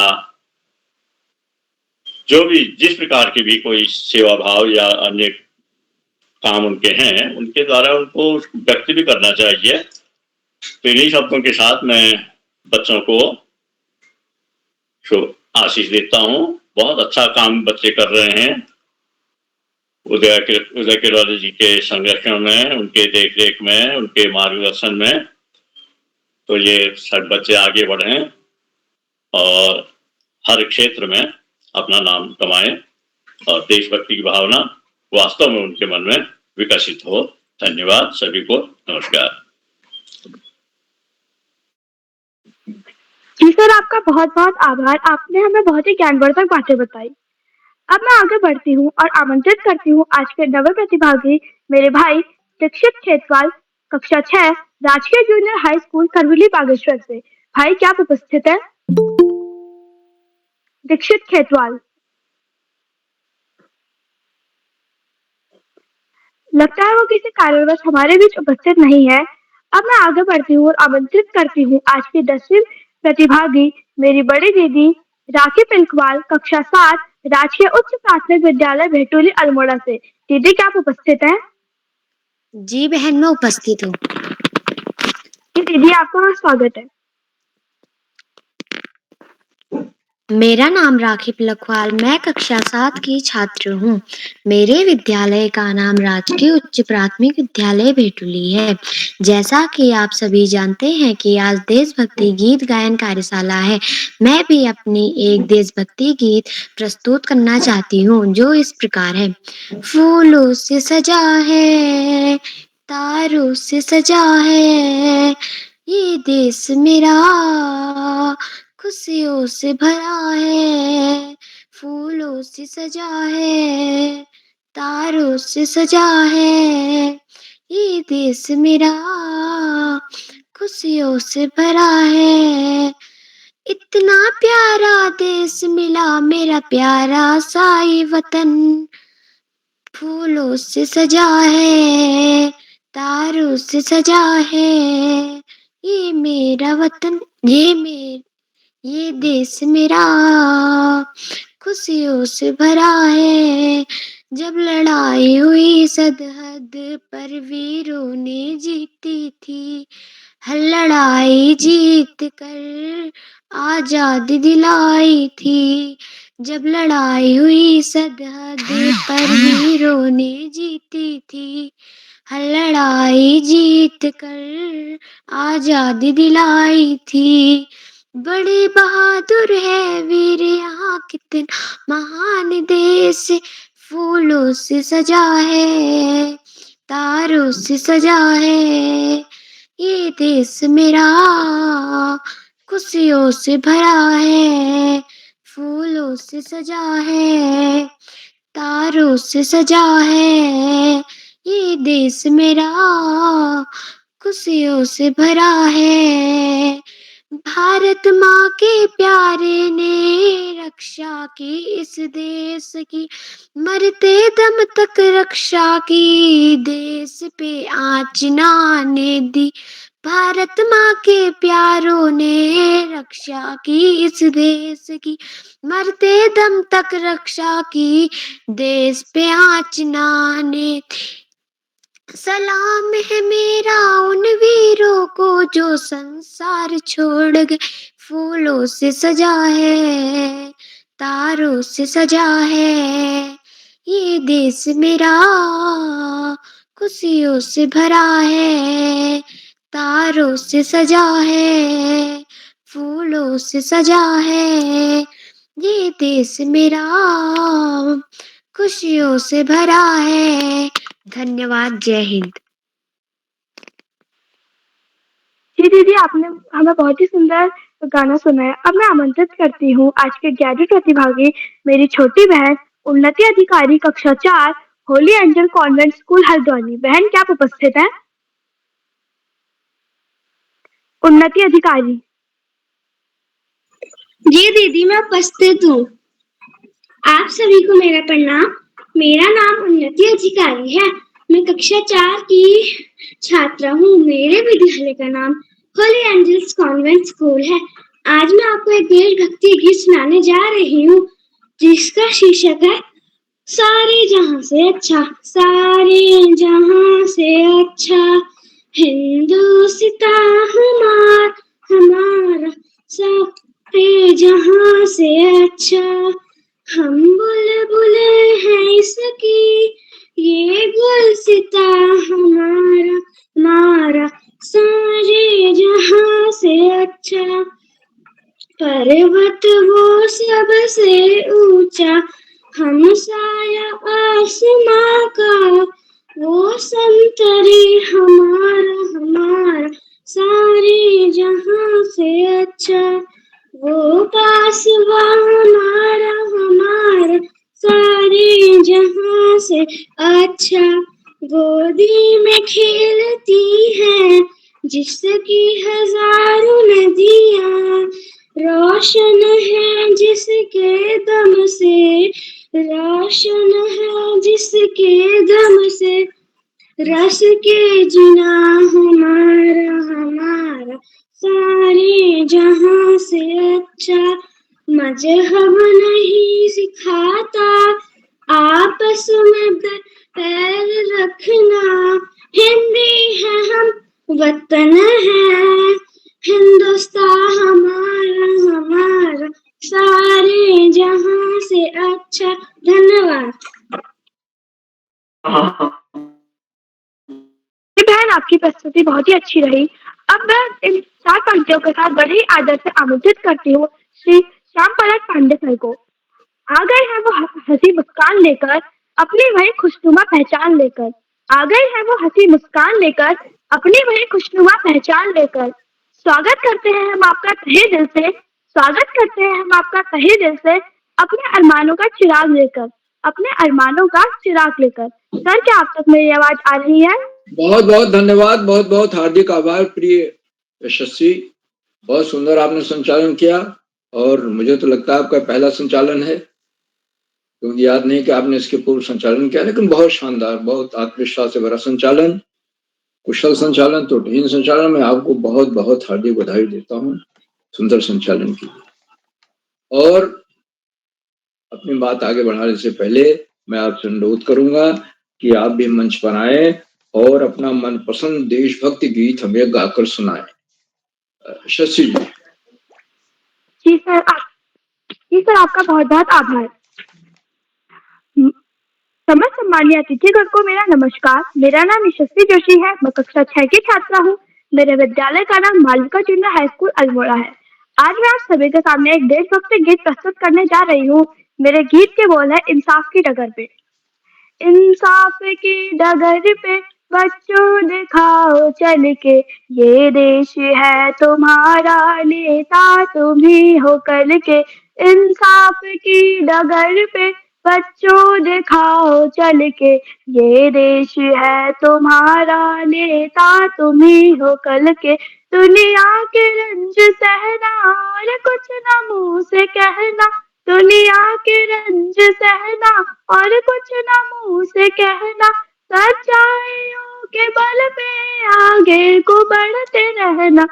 जो भी जिस प्रकार के भी कोई सेवा भाव या अन्य काम उनके हैं उनके द्वारा उनको व्यक्त भी करना चाहिए। तो इन्हीं शब्दों के साथ मैं बच्चों को आशीष देता हूँ। बहुत अच्छा काम बच्चे कर रहे हैं उदय किरवाल जी के संरक्षण में, उनके देख-रेख में, उनके मार्गदर्शन में। तो ये सब बच्चे आगे बढ़ें और हर क्षेत्र में अपना नाम कमाएं और देशभक्ति की भावना वास्तव में उनके मन में विकसित हो। धन्यवाद सभी को, नमस्कार। जी सर, आपका बहुत बहुत आभार। आपने हमें बहुत ही ज्ञानवर्धक बातें बताई। अब मैं आगे बढ़ती हूँ और आमंत्रित करती हूँ आज के नव प्रतिभागी मेरे भाई दीक्षित खेतवाल, कक्षा 6, राजकीय जूनियर हाई स्कूल करवली बागेश्वर से। भाई क्या आप उपस्थित है? दीक्षित खेतवाल। लगता है वो किसी कारणवश हमारे बीच उपस्थित नहीं है। अब मैं आगे बढ़ती हूँ और आमंत्रित करती हूँ आज की 10वीं प्रतिभागी मेरी बड़ी दीदी राखी पिलखवाल, कक्षा 7, राजकीय उच्च प्राथमिक विद्यालय भेटुली अल्मोड़ा से। दीदी क्या आप उपस्थित हैं? जी बहन, मैं उपस्थित हूँ। दीदी आपका स्वागत है। मेरा नाम राखी पिलखवाल, मैं कक्षा 7 की छात्र हूँ। मेरे विद्यालय का नाम राजकीय उच्च प्राथमिक विद्यालय भेटुली है। जैसा कि आप सभी जानते हैं कि आज देशभक्ति गीत गायन कार्यशाला है। मैं भी अपनी एक देशभक्ति गीत प्रस्तुत करना चाहती हूँ जो इस प्रकार है। फूलों से सजा है, तारों से सजा है, ये देश मेरा खुशियों से भरा है। फूलों से सजा है, तारों से सजा है, ये देश मेरा खुशियों से भरा है। इतना प्यारा देश मिला मेरा प्यारा सा ये वतन। फूलों से सजा है, तारों से सजा है, ये मेरा वतन, ये देश मेरा खुशियों से भरा है। जब लड़ाई हुई सरहद पर वीरों ने जीती थी, हर लड़ाई जीत कर आजादी दिलाई थी। जब लड़ाई हुई सरहद पर वीरों ने जीती थी, हर लड़ाई जीत कर आजादी दिलाई थी। बड़े बहादुर है वीर यहाँ कितना महान देश। फूलों से सजा है, तारों से सजा है, ये देश मेरा खुशियों से भरा है। फूलों से सजा है, तारों से सजा है, ये देश मेरा खुशियों से भरा है। भारत माँ के प्यारे ने रक्षा की इस देश की, मरते दम तक रक्षा की, देश पे आँच ना आने दी। भारत माँ के प्यारों ने रक्षा की इस देश की, मरते दम तक रक्षा की, देश पे आँच ना आने दी। सलाम है मेरा उन वीरों को जो संसार छोड़ गए। फूलों से सजा है, तारों से सजा है, ये देश मेरा खुशियों से भरा है। तारों से सजा है, फूलों से सजा है, ये देश मेरा खुशियों से भरा है। धन्यवाद। जय हिंद। जी दीदी, आपने हमें बहुत ही सुंदर गाना सुनाया। अब मैं आमंत्रित करती हूँ आज के 11वीं प्रतिभागी मेरी छोटी बहन उन्नति अधिकारी, कक्षा 4, Holi angel convent school Haldwani. बहन क्या आप उपस्थित हैं? उन्नति अधिकारी। जी दीदी, मैं उपस्थित हूँ। आप सभी को मेरा प्रणाम। मेरा नाम उन्नति अधिकारी है। मैं कक्षा 4 की छात्रा हूँ। मेरे विद्यालय का नाम होली एंजल्स कॉन्वेंट स्कूल है। आज मैं आपको एक देशभक्ति गीत सुनाने जा रही हूँ, जिसका शीर्षक है सारे जहां से अच्छा, सारे जहां से अच्छा हिंदुस्तान हमारा सारे जहां से अच्छा। हम बुलबुले हैं इसकी, ये गुलसिता हमारा सारे जहां से अच्छा। पर्वत वो सबसे ऊंचा, हम साया आसमां का, वो संतरी हमारा सारे जहां से अच्छा। वो पासवा हमारा सारे जहां से अच्छा। गोदी में खेलती है जिसकी हजारों नदियां, रोशन है जिसके दम से, रोशन है जिसके दम से, रस के जिना हमारा सारे जहां से अच्छा। मजहब नहीं सिखाता आपस में पैर रखना, हिंदी है हम, वतन है हिंदुस्तान हमारा सारे जहां से अच्छा। धन्यवाद। बहन, आपकी प्रस्तुति बहुत ही अच्छी रही। अब मैं इन 4 पंक्तियों के साथ बड़े ही आदर से आमंत्रित करती हूँ श्री श्याम पलट पांडे सर को। आ गए हैं वो हंसी मुस्कान लेकर, अपनी वही खुशनुमा पहचान लेकर। आ गए हैं वो हंसी मुस्कान लेकर, अपनी वही खुशनुमा पहचान लेकर। स्वागत करते हैं हम आपका तहे दिल से, स्वागत करते हैं हम आपका तहे दिल से, अपने अरमानों का चिराग लेकर, अपने अरमानों का चिराग लेकर। सर, क्या आप तक मेरी आवाज आ रही है? बहुत बहुत धन्यवाद, बहुत बहुत हार्दिक आभार प्रिय यशस्वी। बहुत सुंदर आपने संचालन किया और मुझे तो लगता है आपका पहला संचालन है, क्योंकि याद नहीं कि आपने इसके पूर्व संचालन किया, लेकिन बहुत शानदार, बहुत आत्मविश्वास से भरा संचालन, कुशल संचालन, त्रुटिहीन संचालन। मैं आपको बहुत बहुत हार्दिक बधाई देता हूँ सुंदर संचालन की। और अपनी बात आगे बढ़ाने से पहले मैं आपसे अनुरोध करूंगा कि आप भी मंच पर आए और अपना मनपसंद देशभक्ति गीत हमें गाकर सुनाएं। शशि जी। जी सर, आपका बहुत बहुत आभार। समस्त सम्मानीय अतिथिगण को मेरा नमस्कार। मेरा नाम यशस्वी जोशी है। मैं कक्षा 6 की छात्रा हूँ। मेरे विद्यालय का नाम मालविका चुन्ना हाई स्कूल अल्मोड़ा है। आज मैं आप सभी के सामने एक देशभक्ति गीत प्रस्तुत करने जा रही हूँ। मेरे गीत के बोल है इंसाफ की डगर पे। इंसाफ की डगर पे बच्चों दिखाओ चल के, ये देश है तुम्हारा, नेता तुम ही हो कल के। इंसाफ की डगर पे बच्चों दिखाओ चल के, ये देश है तुम्हारा, नेता तुम ही हो कल के। दुनिया के रंज सहना और कुछ न मुंह से कहना, दुनिया के रंज सहना और कुछ न मुंह से कहना, सच्चाइयों के बल पे आगे को बढ़ते रहना,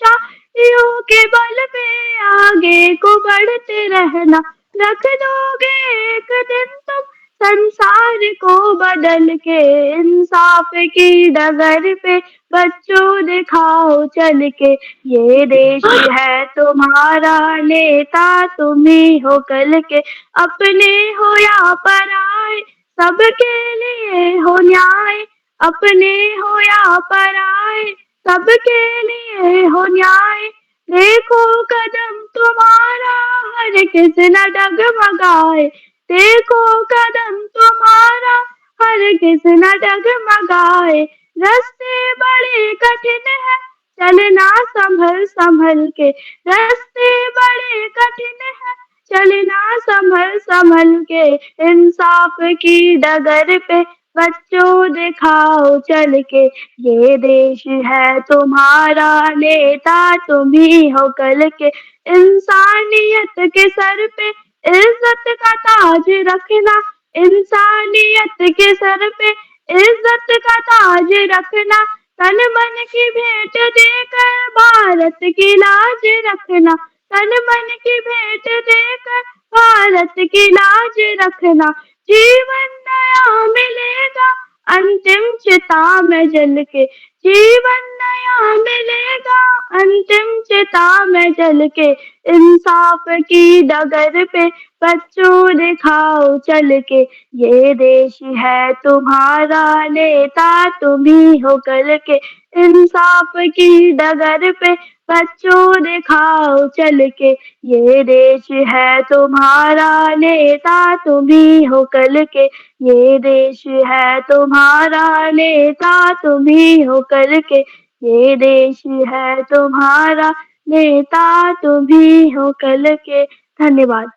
सच्चाइयों के बल पे आगे को बढ़ते रहना। रख दोगे एक दिन तुम संसार को बदल के, इंसाफ की डगर पे बच्चों दिखाओ चल के, ये देश है तुम्हारा, नेता तुम ही हो कल के। अपने हो या पराए सबके लिए हो न्याय, अपने हो या पराए सबके लिए हो न्याय। देखो कदम तुम्हारा हर किस न डगमगाए, देखो कदम तुम्हारा हर किस न डगमगाए। रास्ते बड़े कठिन है चलना संभल संभल के, रास्ते बड़े कठिन है चलना संभल संभल के। इंसाफ की डगर पे बच्चों दिखाओ चल के, ये देश है तुम्हारा, नेता तुम ही हो कल के। इंसानियत के सर पे इज्जत का ताज रखना, इंसानियत के सर पे इज्जत का ताज रखना, तन मन की भेंट देकर भारत की लाज रखना, तन मन की भेंट देकर भारत की लाज रखना। जीवन नया मिलेगा अंतिम चिता में जल के, जीवन नया मिलेगा अंतिम चिता में जल के। इंसाफ की डगर पे बच्चों दिखाओ चल के, ये देश है तुम्हारा, नेता तुम ही हो कल के। इंसाफ की डगर पे बच्चों दिखाओ चल के, ये देश है तुम्हारा, नेता तुम ही हो कल के। ये देश है तुम्हारा, नेता तुम ही हो कल के। ये देश है तुम्हारा, नेता तुम ही हो कल के। धन्यवाद।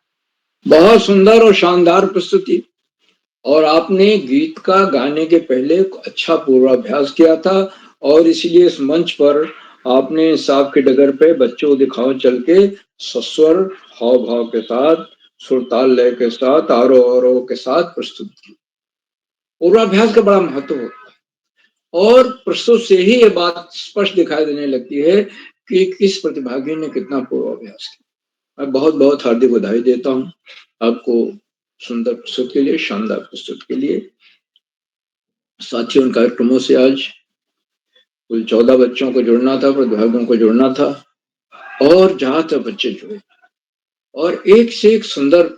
बहुत सुंदर और शानदार प्रस्तुति। और आपने गीत का गाने के पहले अच्छा पूर्वाभ्यास किया था और इसलिए इस मंच पर आपने इंसाफ की डगर पे बच्चों दिखाओ चल के सस्वर हाव भाव के साथ, सुरताल लय के साथ, आरोह के साथ प्रस्तुत की। पूर्वाभ्यास का बड़ा महत्व होता है और प्रस्तुत से ही ये बात स्पष्ट दिखाई देने लगती है कि किस प्रतिभागी ने कितना पूर्वाभ्यास किया। मैं बहुत बहुत हार्दिक बधाई देता हूँ आपको सुंदर प्रस्तुत के लिए, शानदार प्रस्तुत के लिए। साथियों, उन कार्यक्रमों से आज कुल 14 बच्चों को जुड़ना था, प्रतिभागियों को जुड़ना था और जहां तक बच्चे जुड़े और एक से एक सुंदर,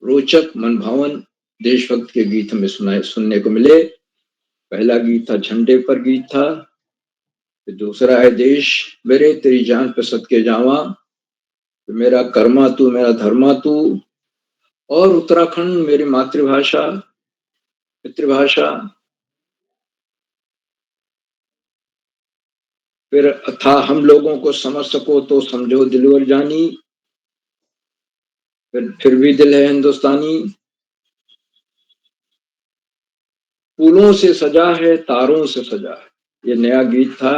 रोचक, मनभावन देशभक्त के गीत हमें सुनने को मिले। पहला गीत था झंडे पर गीत था, फिर दूसरा है देश मेरे तेरी जान पे सदके जावा, फिर मेरा कर्मा तू मेरा धर्मा तू, और उत्तराखंड मेरी मातृभाषा पितृभाषा, फिर था हम लोगों को समझ सको तो समझो दिलवर जानी, फिर भी दिल है हिंदुस्तानी, फूलों से सजा है तारों से सजा है। ये नया गीत था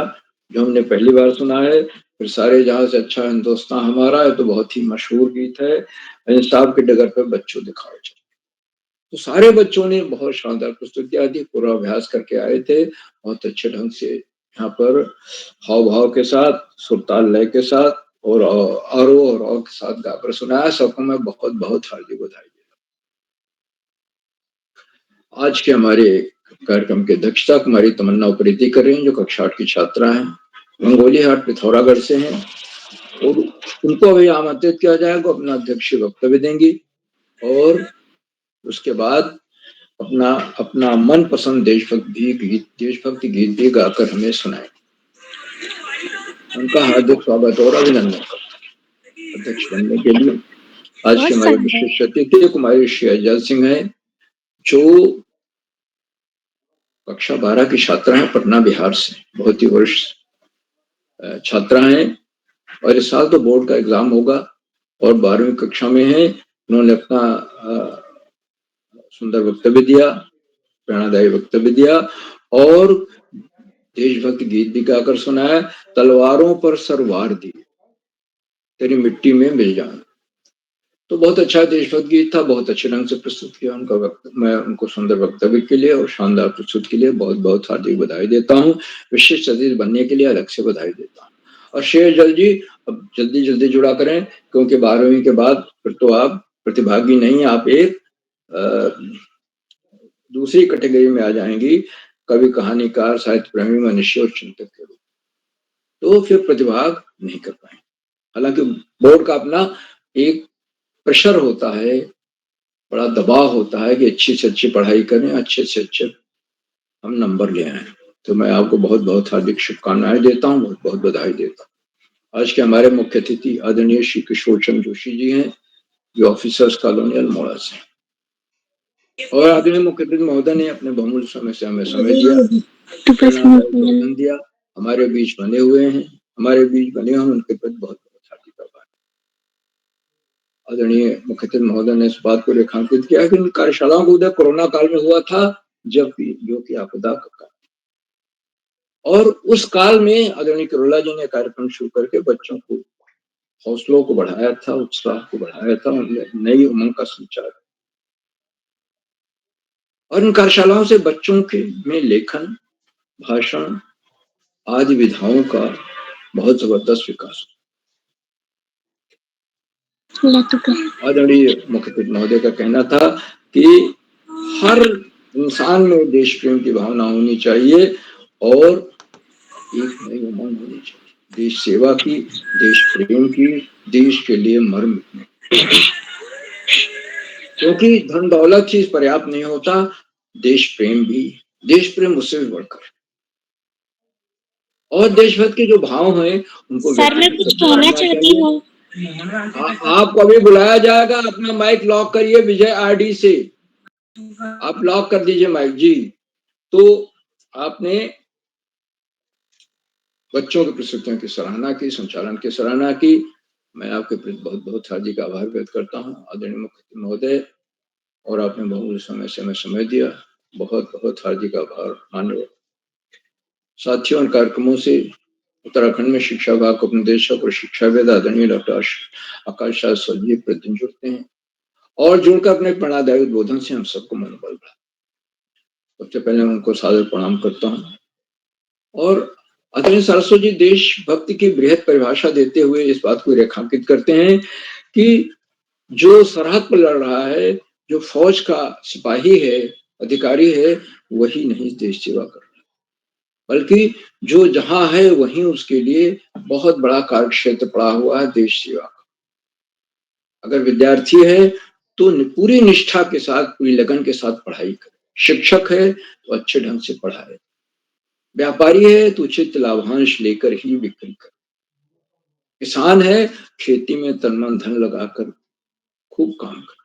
जो हमने पहली बार सुना है। फिर सारे जहां से अच्छा हिंदुस्तान हमारा है, तो बहुत ही मशहूर गीत है। इंसाफ की डगर पर बच्चों दिखाओ चल। तो सारे बच्चों ने बहुत शानदार प्रस्तुतियां दी, पूर्वाभ्यास करके आए थे, बहुत अच्छे ढंग से यहाँ पर हाव भाव के साथ, सुरताल लय के साथ और आरोह और के साथ गाकर सुनाया। सबको मैं बहुत बहुत हार्दिक बधाई देता हूँ। आज के हमारे कार्यक्रम की अध्यक्षता कुमारी तमन्ना उप्रेती कर रही हैं, जो कक्षा 8 की छात्रा हैं, मंगोली हाट पिथौरागढ़ से हैं और उनको अभी आमंत्रित किया जाएगा, अपना अध्यक्षीय वक्तव्य देंगी और उसके बाद अपना मनपसंद देशभक्ति गीत भी गाकर हमें सुनाए। उनका हार्दिक स्वागत और अभिनंदन अध्यक्ष बनने के लिए। आज के हमारे विशेष अतिथि कुमारी श्री अजय सिंह है, जो कक्षा 12 की छात्रा है, पटना बिहार से, बहुत ही वर्ष छात्रा है और इस साल तो बोर्ड का एग्जाम होगा और 12वीं कक्षा में है। उन्होंने अपना सुंदर वक्तव्य दिया, प्रेरणादायी वक्तव्य दिया और देशभक्ति गीत भी गाकर सुनाया। तलवारों पर सर वार दिए तेरी मिट्टी में मिल जाना, तो बहुत अच्छा देशभक्त गीत था, बहुत अच्छे ढंग से प्रस्तुत किया उनका मैं उनको सुंदर वक्तव्य के लिए और शानदार प्रस्तुत के लिए बहुत बहुत हार्दिक बधाई देता हूँ। विशिष्ट अतिथि बनने के लिए अलग से बधाई देता हूँ। और शेर जी अब जल्दी जुड़ा करें, क्योंकि 12वीं के बाद फिर तो आप प्रतिभागी नहीं, आप एक दूसरी कैटेगरी में आ जाएंगी, कवि, कहानीकार, साहित्य प्रेमी, मनुष्य और चिंतक के रूप, तो फिर प्रतिभाग नहीं कर पाएंगे। हालांकि बोर्ड का अपना एक प्रेशर होता है, बड़ा दबाव होता है कि अच्छी से अच्छी पढ़ाई करें, अच्छे से अच्छे हम नंबर ले आए। तो मैं आपको बहुत बहुत हार्दिक शुभकामनाएं देता हूँ, बहुत बहुत बधाई देता हूँ। आज के हमारे मुख्य अतिथि आदरणीय श्री किशोर चंद्र जोशी जी हैं, जो ऑफिसर्स कॉलोनी अल्मोड़ा से, और आदरणीय मुख्य अतिथि महोदय ने अपने बहुमूल्य समय से हमें समय दिया, हमारे बीच बने हुए हैं, उनके प्रति बहुत बहुत हार्दिक आभार। आदरणीय मुख्यमंत्री महोदय ने इस बात को रेखांकित किया कि इन कार्यशालाओं को उदय कोरोना काल में हुआ था, जबकि जो कि आपदा का काल, और उस काल में आदरणीय करोला जी ने कार्यक्रम शुरू करके बच्चों को हौसलों को बढ़ाया था, उत्साह को बढ़ाया था, नई उमंग का संचार। और इन कार्यशालाओं से बच्चों के में लेखन, भाषण आदि विधाओं का बहुत जबरदस्त विकास। आदरणीय मुख्यमंत्री महोदय का कहना था कि हर इंसान में देश प्रेम की भावना होनी चाहिए और एक नई उमंग होनी चाहिए, देश सेवा की, देश प्रेम की, देश के लिए मर मिटने, क्योंकि धन दौलत ही पर्याप्त नहीं होता, देश प्रेम भी, देश प्रेम उससे भी बढ़कर। और देशभक्त के जो भाव हैं उनको सर मैं कुछ कहना चाहती हूँ। आपको अभी बुलाया जाएगा, अपना माइक लॉक करिए विजय आरडी से, आप लॉक कर दीजिए माइक जी। तो आपने बच्चों की प्रस्तुतियों की सराहना की, संचालन की सराहना की, मैं आपके प्रति बहुत बहुत हार्दिक आभार व्यक्त करता हूँ आदरणीय मुख्यमंत्री महोदय, और आपने बहुत समय दिया, बहुत बहुत हार्दिक आभार माननीय साथियों। कार्यक्रमों से उत्तराखंड में शिक्षा विभाग के उपनिदेशक और शिक्षाविद आदरणीय डॉक्टर आकाश जी प्रतिदिन जुड़ते हैं और जुड़कर अपने प्रेरणादायी उद्बोधन से हम सबको मनोबल बढ़ा। सबसे पहले उनको सादर प्रणाम करता हूँ। और आदरणीय सरस्वती जी देशभक्ति की बृहद परिभाषा देते हुए इस बात को रेखांकित करते हैं कि जो सरहद पर लड़ रहा है, जो फौज का सिपाही है, अधिकारी है, वही नहीं देश सेवा कर रहा, बल्कि जो जहां है वहीं उसके लिए बहुत बड़ा कार्य क्षेत्र पड़ा हुआ है देश सेवा का। अगर विद्यार्थी है तो पूरी निष्ठा के साथ, पूरी लगन के साथ पढ़ाई करे, शिक्षक है तो अच्छे ढंग से पढ़ाए, व्यापारी है तो उचित लाभांश लेकर ही बिक्री करे, किसान है खेती में तन मन धन लगाकर खूब काम करे।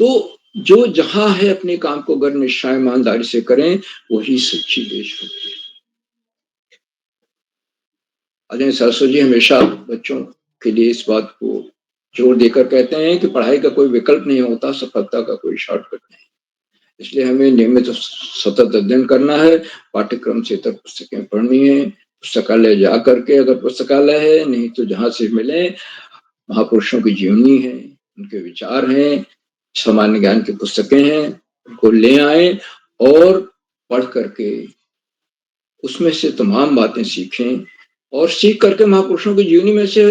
तो जो जहां है अपने काम को अगर निष्ठा ईमानदारी से करें, वही सच्ची देशभक्ति है। आदरणीय सरस्वती जी हमेशा बच्चों के लिए इस बात को जोर देकर कहते हैं कि पढ़ाई का कोई विकल्प नहीं होता, सफलता का कोई शॉर्टकट नहीं, इसलिए हमें नियमित सतत अध्ययन करना है, पाठ्यक्रम से तक पुस्तकें पढ़नी है, पुस्तकालय जा करके, अगर पुस्तकालय है, नहीं तो जहां से मिले, महापुरुषों की जीवनी है, उनके विचार हैं, सामान्य ज्ञान की पुस्तकें हैं, उनको ले आए और पढ़ करके उसमें से तमाम बातें सीखें, और सीख करके महापुरुषों की जीवनी में से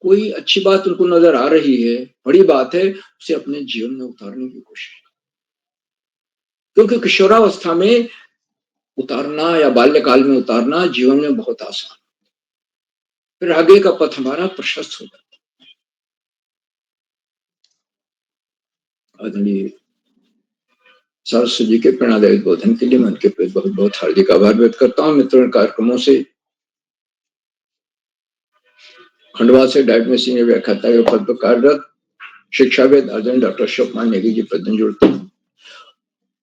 कोई अच्छी बात उनको नजर आ रही है, बड़ी बात है, उसे अपने जीवन में उतारने की कोशिश करें, क्योंकि किशोरावस्था में उतारना या बाल्यकाल में उतारना जीवन में बहुत आसान, फिर आगे का पथ हमारा प्रशस्त हो जाता। आदरणीय सरस्वती जी के प्रेरणादायी उद्बोधन के लिए मैं उनके प्रति बहुत बहुत हार्दिक आभार व्यक्त करता हूँ। मित्रों, कार्यक्रमों से खंडवा से डाइट में सीनियर व्याख्याता के पद पर कार्यरत शिक्षाविद आदरणीय डॉक्टर अशोक कुमार नेगी जी प्रतिदिन जुड़ते हैं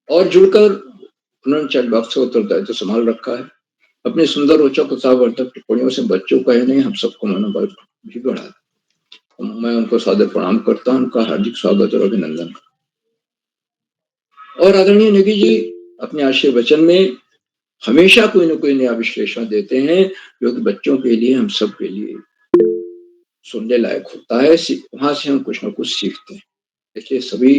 और जुड़कर उन्होंने चैट बॉक्स का उत्तरदायित्व संभाल रखा है। अपनी सुंदर रोचक उत्साहवर्धक टिप्पणियों से बच्चों का ही नहीं, हम सबको मनोबल भी बढ़ा। मैं उनको सादर प्रणाम करता हूँ, उनका हार्दिक स्वागत और अभिनंदन। और आदरणीय नेगी जी अपने आशय वचन में हमेशा कोई न कोई नया विश्लेषण देते हैं, जो कि बच्चों के लिए, हम सब के लिए सुनने लायक होता है, वहां से हम कुछ न कुछ सीखते हैं। इसलिए सभी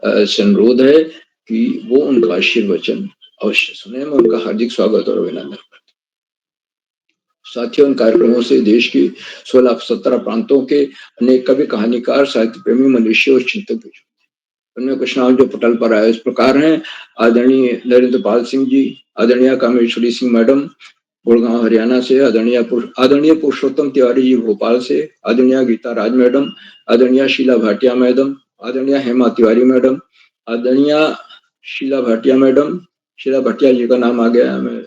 से अनुरोध है कि वो उनका आशीर्वचन अवश्य सुने। मैं उनका हार्दिक स्वागत और अभिनंदन करता हूँ। साथियों, उन कार्यक्रमों से देश की 16-17 प्रांतों के अनेक कवि, कहानीकार, साहित्य प्रेमी, मनुष्य और चिंतक भी जुड़ते हैं। उनमें कुछ नाम जो पटल पर आए इस प्रकार हैं: आदरणीय नरेंद्र पाल सिंह जी, आदरणीय कामेश्वरी सिंह मैडम गुड़गांव हरियाणा से, आदरणीय पुरुषोत्तम तिवारी जी भोपाल से, आदरणीय गीता राज मैडम, आदरणीय शीला भाटिया मैडम, आदरणीय हेमा तिवारी मैडम, आदरणीय शीला भाटिया मैडम, शीला भाटिया जी का नाम आ गया, मैं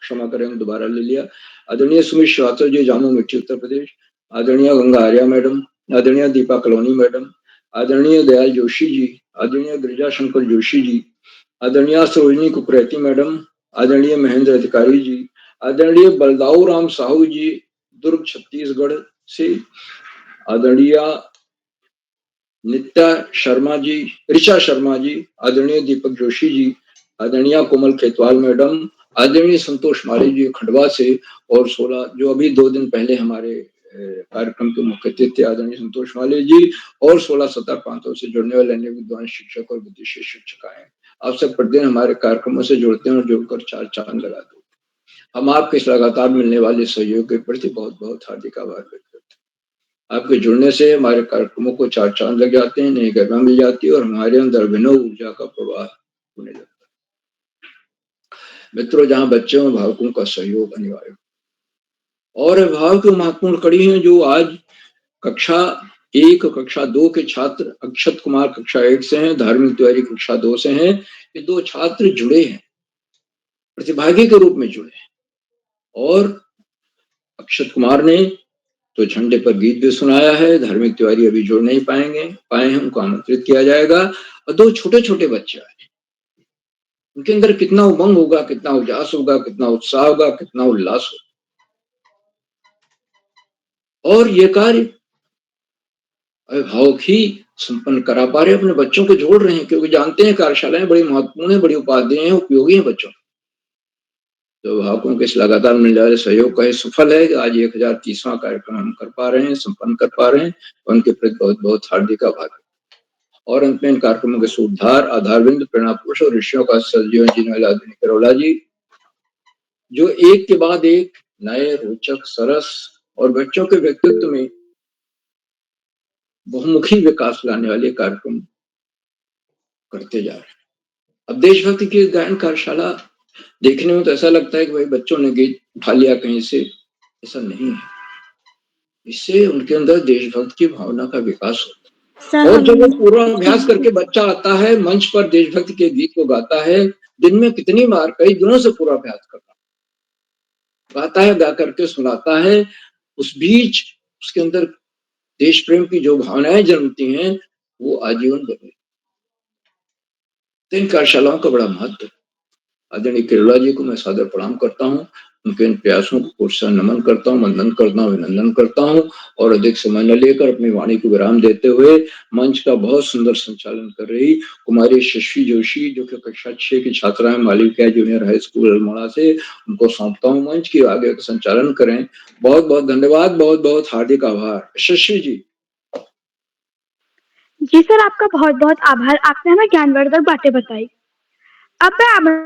क्षमा करें दोबारा ले लिया, आदरणीय सुमित श्रीवास्तव जी जामू मिट्टी उत्तर प्रदेश, आदरणीय गंगा आर्या मैडम, आदरणीय दीपा कलोनी मैडम, आदरणीय दयाल जोशी जी, आदरणीय गिरिजा शंकर जोशी जी, आदरणीय सरोजनी कुकरेती मैडम, आदरणीय महेंद्र अधिकारी जी, आदरणीय बलदाऊ राम साहू जी दुर्ग छत्तीसगढ़ से, आदरणीय नित्या शर्मा जी, ऋचा शर्मा जी, आदरणीय दीपक जोशी जी, आदरणीय कोमल खेतवाल मैडम, आदरणीय संतोष माली जी खंडवा से, और 16 जो अभी 2 दिन पहले हमारे कार्यक्रम के मुख्य अतिथि थे आदरणीय संतोष माली जी, और 16-17 प्रांतों से जुड़ने वाले अन्य विद्वान शिक्षक और विदेशी शिक्षिकाएं, आप सब प्रतिदिन हमारे कार्यक्रमों से जुड़ते हैं और जुड़कर 4 चांद लगा दो। हम आपके इस लगातार मिलने वाले सहयोग के प्रति बहुत बहुत हार्दिक आभार व्यक्त करते हैं। आपके जुड़ने से हमारे कार्यक्रमों को 4 चांद लग जाते हैं, नई गरिमा मिल जाती है और हमारे अंदर अभिनव ऊर्जा का प्रवाह होने लगता है। मित्रों, जहां बच्चों और भावकों का सहयोग अनिवार्य और भाव की महत्वपूर्ण कड़ी है, जो आज कक्षा 1 कक्षा 2 के छात्र अक्षत कुमार कक्षा 1 से हैं, धार्मिक तिवारी कक्षा 2 से हैं। ये 2 छात्र जुड़े हैं, प्रतिभागी के रूप में जुड़े हैं, और अक्षत कुमार ने तो झंडे पर गीत भी सुनाया है। धार्मिक तिवारी अभी जुड़ नहीं पाए हैं, उनको आमंत्रित किया जाएगा। और 2 छोटे छोटे बच्चे आए, उनके अंदर कितना उमंग होगा, कितना उजास होगा, कितना उत्साह होगा, कितना उल्लास होगा। और ये कार्य अभिभावक ही संपन्न करा पा रहे, अपने बच्चों को जोड़ रहे हैं, क्योंकि जानते हैं कार्यशालाएं बड़ी महत्वपूर्ण है, बड़ी उपाध्याय हैं, उपयोगी है बच्चों। तो अभिभावकों के इस लगातार मिलने वाले सहयोग का सफल है कि आज 1030वां कार्यक्रम हम कर पा रहे हैं, संपन्न कर पा रहे हैं, उनके प्रति बहुत बहुत हार्दिक आभार। और अंत में इन कार्यक्रमों के सूत्रधार, आधारबिंद, प्रेरणा पुरुष और ऋषियों का सजीवन जीने वाले आदरणीय करोला जी, जो एक के बाद एक नए, रोचक, सरस और बच्चों के व्यक्तित्व में बहुमुखी विकास लाने वाले कार्यक्रम करते जा रहे हैं। अब देशभक्ति की गायन कार्यशाला देखने में तो ऐसा लगता है कि भाई बच्चों ने गीत उठा लिया कहीं से, ऐसा नहीं है। इससे उनके अंदर देशभक्त की भावना का विकास होता है। और जब पूर्वाभ्यास करके बच्चा आता है, मंच पर देशभक्ति के गीत को गाता है, दिन में कितनी बार, कई दिनों से पूर्वाभ्यास करता है, गाता है, गा करके सुनाता है, उस बीच उसके अंदर देश प्रेम की जो भावनाएं जन्मती हैं वो आजीवन बने। इन कार्यशालाओं का बड़ा महत्व है। आदरणीय करोला जी को मैं सादर प्रणाम करता हूँ, उनके इन प्रयासों को प्रोत्साहन नमन करता हूँ, वंदन करता हूँ, अभिनंदन करता हूँ। और अधिक समय न लेकर अपनी वाणी को विराम देते हुए मंच का बहुत सुंदर संचालन कर रही कुमारी यशस्वी जोशी, जो कि कक्षा 6 की छात्रा है, Malvika junior high school Almora से, उनको सौंपता हूँ मंच की आगे का संचालन करें। बहुत बहुत धन्यवाद, बहुत बहुत हार्दिक आभार। यशस्वी जी। जी सर, आपका बहुत बहुत आभार, आपने हमें ज्ञानवर्धक बातें बताई। अब मैं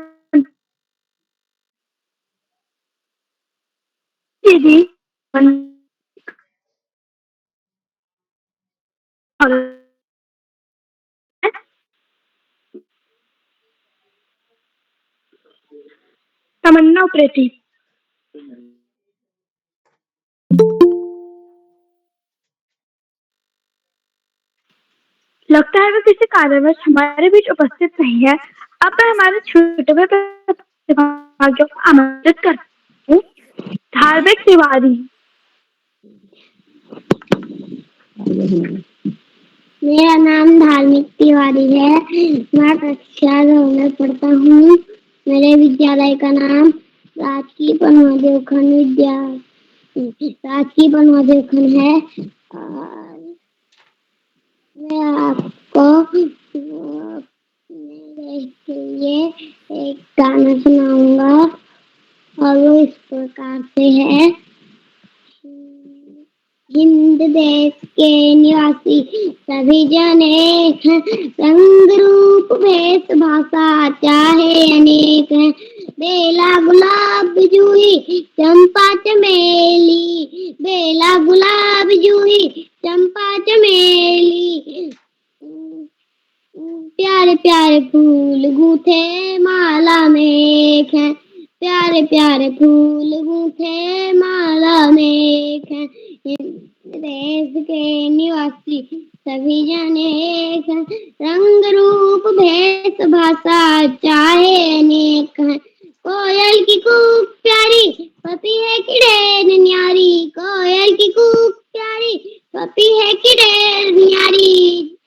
दीदी तमन्ना उप्रेती। लगता है वो किसी कारणवश हमारे बीच उपस्थित नहीं है। अब मैं हमारे छोटे प्रतिभागियों को आमंत्रित करती हूँ। धार्मिक तिवारी। मेरा नाम धार्मिक तिवारी है, मैं कक्षा 2 में पढ़ता हूँ। मेरे विद्यालय का नाम राजकीय पनवादेव खंड है। मैं आपको देश के लिए एक गाना सुनाऊंगा और वो इस प्रकार से है। हिंद देश के निवासी सभी जन एक हैं, रंग रूप भेष भाषा चाहे अनेक हैं। बेला गुलाब जूही चंपा चमेली, बेला गुलाब जूही चंपा चमेली, प्यारे प्यारे फूल गूथे माला में एक हैं, प्यारे प्यारे फूल गूथे माला में एक हैं। देश के निवासी सभी जन एक हैं, रंग रूप भेष भाषा चाहे अनेक हैं। कोयल की कूक प्यारी पपी है कि ढेर न्यारी, कोयल की कूक प्यारी पपी है कि ढेर न्यारी,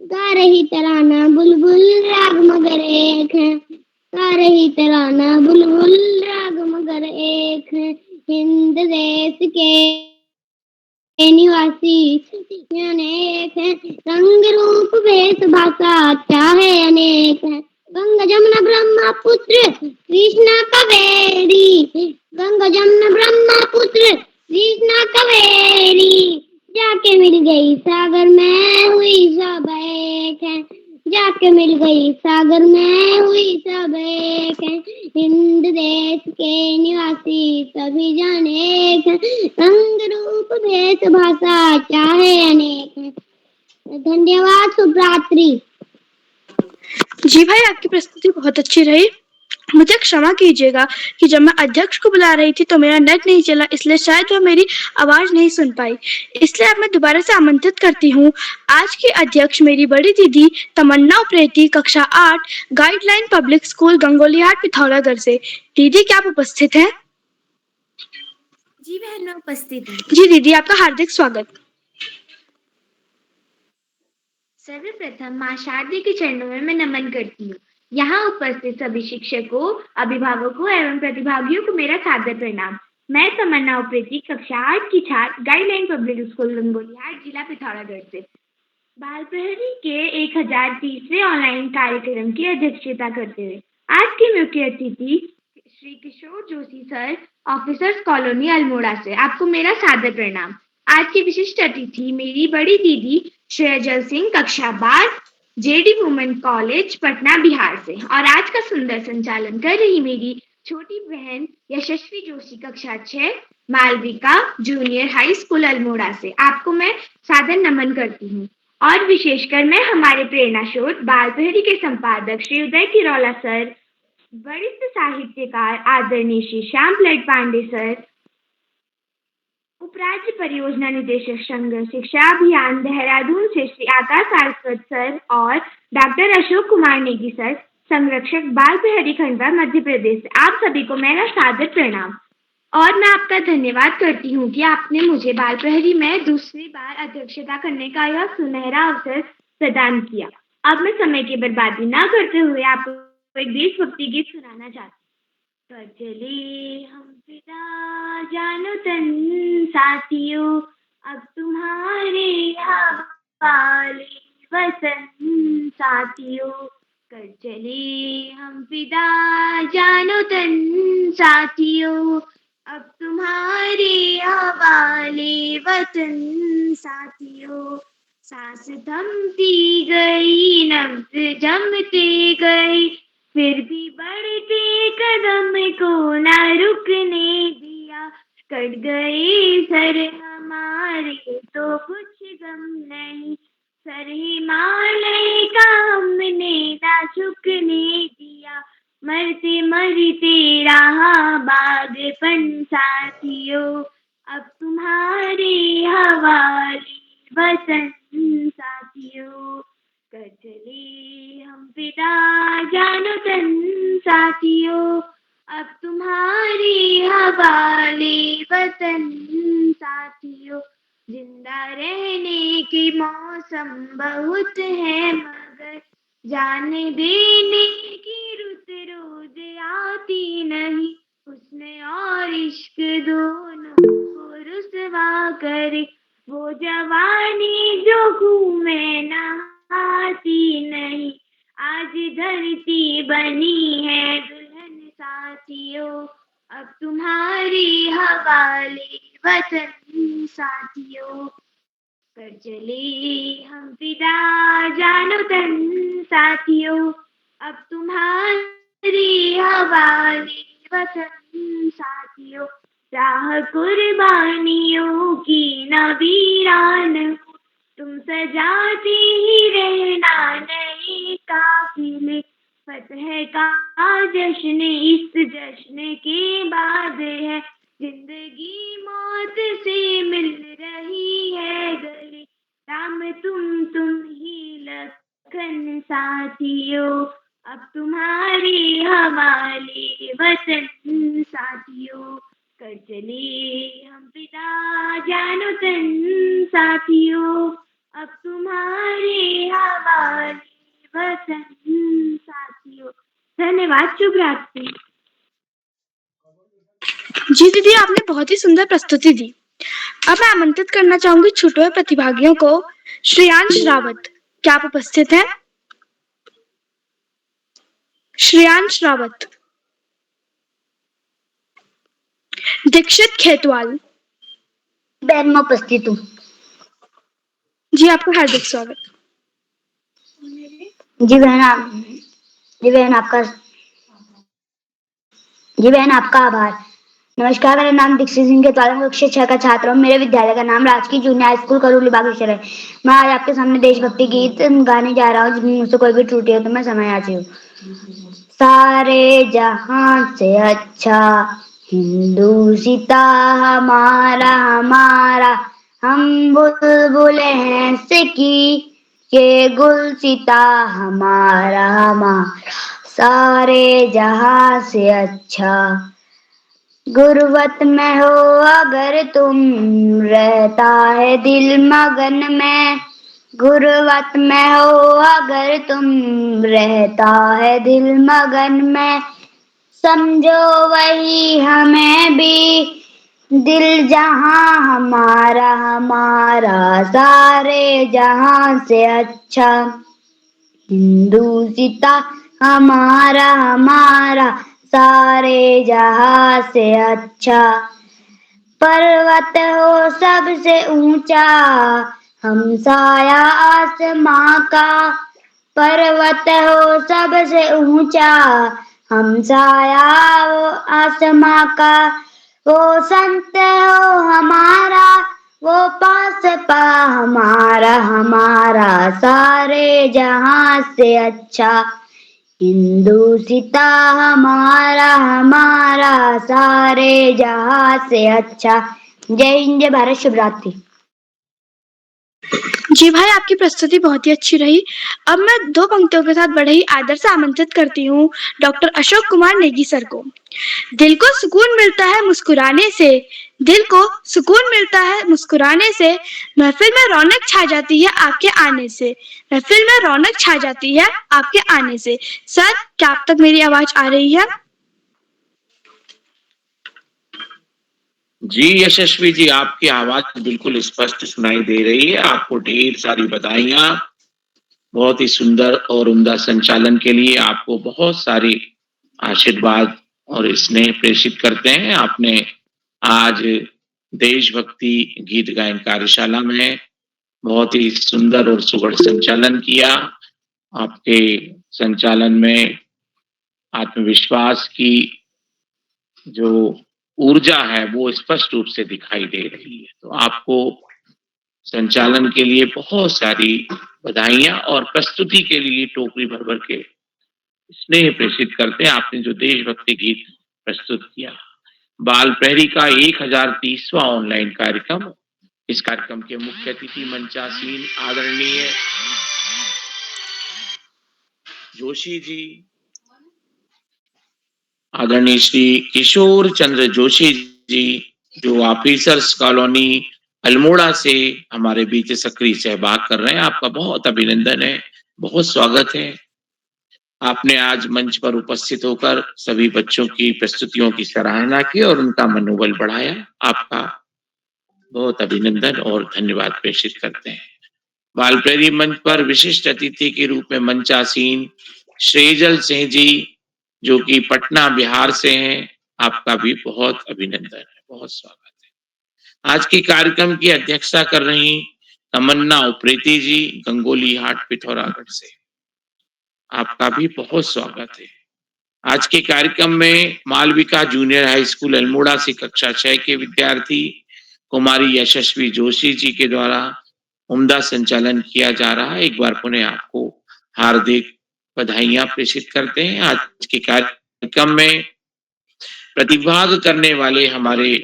गा रही तराना बुलबुल राग मगर एक है, गा रही तराना बुलबुल राग मगर एक है। हिंद देश के निवासी सभी अनेक हैं, रंग रूप वेश भाषा चाहे अनेक है। गंगा जमुना ब्रह्मपुत्र कृष्णा कावेरी, गंगा जमुना ब्रह्मपुत्र कृष्णा कावेरी, जाके मिल गई सागर में हुई सब एक है, जाके मिल गई सागर में हुई सब एक है। हिंद देश के निवासी सभी जन एक हैं, रंग रूप भेष भाषा चाहे अनेक हैं। धन्यवाद। शुभ रात्रि। जी भाई, आपकी प्रस्तुति बहुत अच्छी रही। मुझे क्षमा कीजिएगा कि जब मैं अध्यक्ष को बुला रही थी तो मेरा नेट नहीं चला, इसलिए शायद वह मेरी आवाज नहीं सुन पाई। इसलिए अब मैं दोबारा से आमंत्रित करती हूँ। आज की अध्यक्ष मेरी बड़ी दीदी तमन्ना उप्रेती, कक्षा 8, guideline public school, Gangolihat, Pithoragarh से। दीदी, क्या आप उपस्थित हैं? जी बहन, मैं उपस्थित हूँ। जी दीदी, आपका हार्दिक स्वागत। सर्वप्रथम माँ शारदे के चरणों में मैं नमन करती हूँ। यहाँ उपस्थित सभी शिक्षकों, अभिभावकों एवं प्रतिभागियों को मेरा सादर प्रणाम। मैं तमन्ना उप्रेती, कक्षा 8 की छात्र, गाइडलाइन पब्लिक स्कूल, गंगोलीहाट, जिला पिथौरागढ़ से बाल प्रहरी के 1030वें ऑनलाइन कार्यक्रम की अध्यक्षता करते हुए आज की मुख्य अतिथि Shri Kishore Joshi sir, officers colony, Almora से आपको मेरा सादर प्रणाम। आज की विशिष्ट अतिथि मेरी बड़ी दीदी श्रेयजल सिंह, कक्षा 12, JD women college, Patna, Bihar से, और आज का सुंदर संचालन कर रही मेरी छोटी बहन यशस्वी जोशी, कक्षा 6, Malvika junior high school, Almora से आपको मैं सादर नमन करती हूँ। और विशेषकर मैं हमारे प्रेरणा स्रोत बाल प्रहरी के संपादक श्री उदय किरौला सर, वरिष्ठ साहित्यकार आदरणीय श्री श्याम प्लेट पांडे सर, उपराज्य परियोजना निदेशक संघ शिक्षा अभियान देहरादून से श्री आकाश सारस्वत सर और डॉक्टर अशोक कुमार नेगी सर, संरक्षक बाल प्रहरी खंडवा, मध्य प्रदेश से आप सभी को मेरा सादर प्रणाम। और मैं आपका धन्यवाद करती हूँ कि आपने मुझे बाल प्रहरी में दूसरी बार अध्यक्षता करने का यह सुनहरा अवसर प्रदान किया। अब मैं समय की बर्बादी न करते हुए आपको एक देशभक्ति गीत सुनाना चाहती हूँ। कर चले हम फिदा जानो तन साथियों, अब तुम्हारे हवाले वतन साथियों। कर चले हम फिदा जानो तन साथियों, अब तुम्हारे हवाले वतन साथियों। सांस थमती गई, नब्ज जमते गए, फिर भी बढ़ते कदम को ना रुकने दिया। कट गए सर हमारे तो कुछ गम नहीं, सर हिमालय का हमने ना झुकने दिया। मरते मरते रहा बागपन साथियों, अब तुम्हारे हवाले वतन साथियों। कर चले हम फिदा जानो तन साथियों, अब तुम्हारे हवाले वतन साथियों। जिंदा रहने के मौसम बहुत है, मगर जान देने की रुत रोज आती नहीं। हुस्न और इश्क दोनों को रुसवा करे, वो जवानी जो खून में नहाती नहीं। आज धरती बनी है दुल्हन साथियों, अब तुम्हारी हवाले वतन साथियों। कर चले हम फिदा जानो तन साथियों, अब तुम्हारी हवाले वतन साथियों। राह कुर्बानियों की न वीरान हो, तुम सजाते ही रहना नए काफिले। फतह का जश्न इस जश्न के बाद है, जिंदगी मौत से मिल रही है गले। राम तुम ही लखन साथियों, अब तुम्हारे हवाले वतन साथियों। कर चले हम फिदा जानो तन साथियों, अब तुम्हारे हवाले वतन साथियों। धन्यवाद। शुभ रात्रि। जी दीदी, आपने बहुत ही सुंदर प्रस्तुति दी। अब मैं आमंत्रित करना चाहूंगी छूटे हुए प्रतिभागियों को। श्रेयांश रावत, क्या आप उपस्थित हैं? श्रेयांश रावत। दीक्षित खेतवाल। बहन मैं उपस्थित हूँ। जी, आपका हार्दिक स्वागत। जी बहन आपका आभार। नमस्कार, मेरा नाम दीक्षित सिंह खेतवाल, कक्षा 6 का छात्र हूँ। मेरे विद्यालय का नाम राजकीय जूनियर हाई स्कूल करूली बागेश्वर है। मैं आज आपके सामने देशभक्ति गीत गाने जा रहा हूँ। जिनमें मुझसे कोई भी त्रुटि हो तो मैं क्षमा हूँ। सारे जहां से अच्छा हिंदुस्ता हमारा हमारा, हम बुलबुल हैं सिकी के गुलसिता हमारा हमारा, सारे जहां से अच्छा। गुरबत में हो अगर तुम, रहता है दिल मगन में। गुरबत में हो अगर तुम, रहता है दिल मगन में। समझो वही हमें भी, दिल जहां हमारा हमारा, सारे जहां से अच्छा। हिंदुस्ता हमारा हमारा, सारे जहां से अच्छा। पर्वत हो सबसे ऊंचा, हमसाया आसमां का। पर्वत हो सबसे ऊंचा, हमसाया वो आसमां का। वो संत हो हमारा, वो पास पा हमारा हमारा, सारे जहां से अच्छा। हिंदुस्ता हमारा हमारा, सारे जहां से अच्छा। जय हिंद, जय भारत, शुभ रात्रि। जी भाई, आपकी प्रस्तुति बहुत ही अच्छी रही। अब मैं 2 पंक्तियों के साथ बड़े ही आदर से आमंत्रित करती हूँ डॉक्टर अशोक कुमार नेगी सर को। दिल को सुकून मिलता है मुस्कुराने से, दिल को सुकून मिलता है मुस्कुराने से। महफिल में रौनक छा जाती है आपके आने से, महफिल में रौनक छा जाती है आपके आने से। सर, क्या आप तक मेरी आवाज आ रही है? जी यशस्वी जी, आपकी आवाज बिल्कुल स्पष्ट सुनाई दे रही है। आपको ढेर सारी बधाइयां। बहुत ही सुंदर और उम्दा संचालन के लिए आपको बहुत सारी आशीर्वाद और स्नेह प्रेषित करते हैं। आपने आज देशभक्ति गीत गायन कार्यशाला में बहुत ही सुंदर और सुगढ़ संचालन किया। आपके संचालन में आत्मविश्वास की जो ऊर्जा है वो स्पष्ट रूप से दिखाई दे रही है। तो आपको संचालन के लिए बहुत सारी बधाइयां और प्रस्तुति के लिए टोकरी भर भर के स्नेह प्रेषित करते हैं। आपने जो देशभक्ति गीत प्रस्तुत किया, बाल प्रहरी का 1030वां ऑनलाइन कार्यक्रम। इस कार्यक्रम के मुख्य अतिथि मंचासीन आदरणीय जोशी जी, आदरणीय श्री किशोर चंद्र जोशी जी, जो ऑफिसर्स कॉलोनी अल्मोड़ा से हमारे बीच सक्रिय सहभाग कर रहे हैं। आपका बहुत अभिनंदन है, बहुत स्वागत है। आपने आज मंच पर उपस्थित होकर सभी बच्चों की प्रस्तुतियों की सराहना की और उनका मनोबल बढ़ाया। आपका बहुत अभिनंदन और धन्यवाद प्रेषित करते हैं। बाल प्रहरी मंच पर विशिष्ट अतिथि के रूप में मंचासीन श्रेजल सिंह जी, जो कि पटना बिहार से हैं, आपका भी बहुत अभिनंदन है, बहुत स्वागत है। आज के कार्यक्रम की अध्यक्षता कर रही तमन्ना उप्रेती जी, गंगोली हाट पिथौरागढ़ से, आपका भी बहुत स्वागत है। आज के कार्यक्रम में Malvika junior high school Almora से कक्षा 6 के विद्यार्थी कुमारी यशस्वी जोशी जी के द्वारा उम्दा संचालन किया जा रहा है। एक बार पुनः आपको हार्दिक बधाइयां प्रेषित करते हैं। आज के कार्यक्रम में प्रतिभाग करने वाले हमारे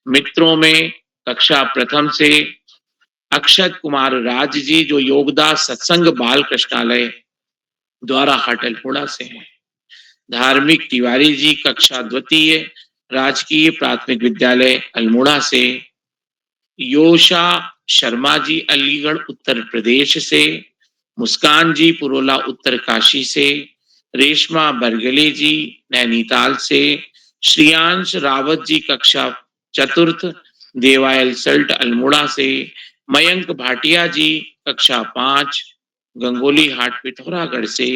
मित्रों में कक्षा प्रथम से अक्षत कुमार राज जी, जो योगदास सत्संग बाल कृष्णालय द्वारा हाट अल्मोड़ा से हैं। धार्मिक तिवारी जी कक्षा द्वितीय राजकीय प्राथमिक विद्यालय अल्मोड़ा से। योशा शर्मा जी अलीगढ़ उत्तर प्रदेश से। मुस्कान जी पुरोला उत्तरकाशी से। रेशमा बरगले जी नैनीताल से। श्रियांश रावत जी कक्षा चतुर्थ देवायल सल्ट अल्मोड़ा से, मयंक भाटिया जी कक्षा 5 गंगोली हाट पिथौरागढ़ से,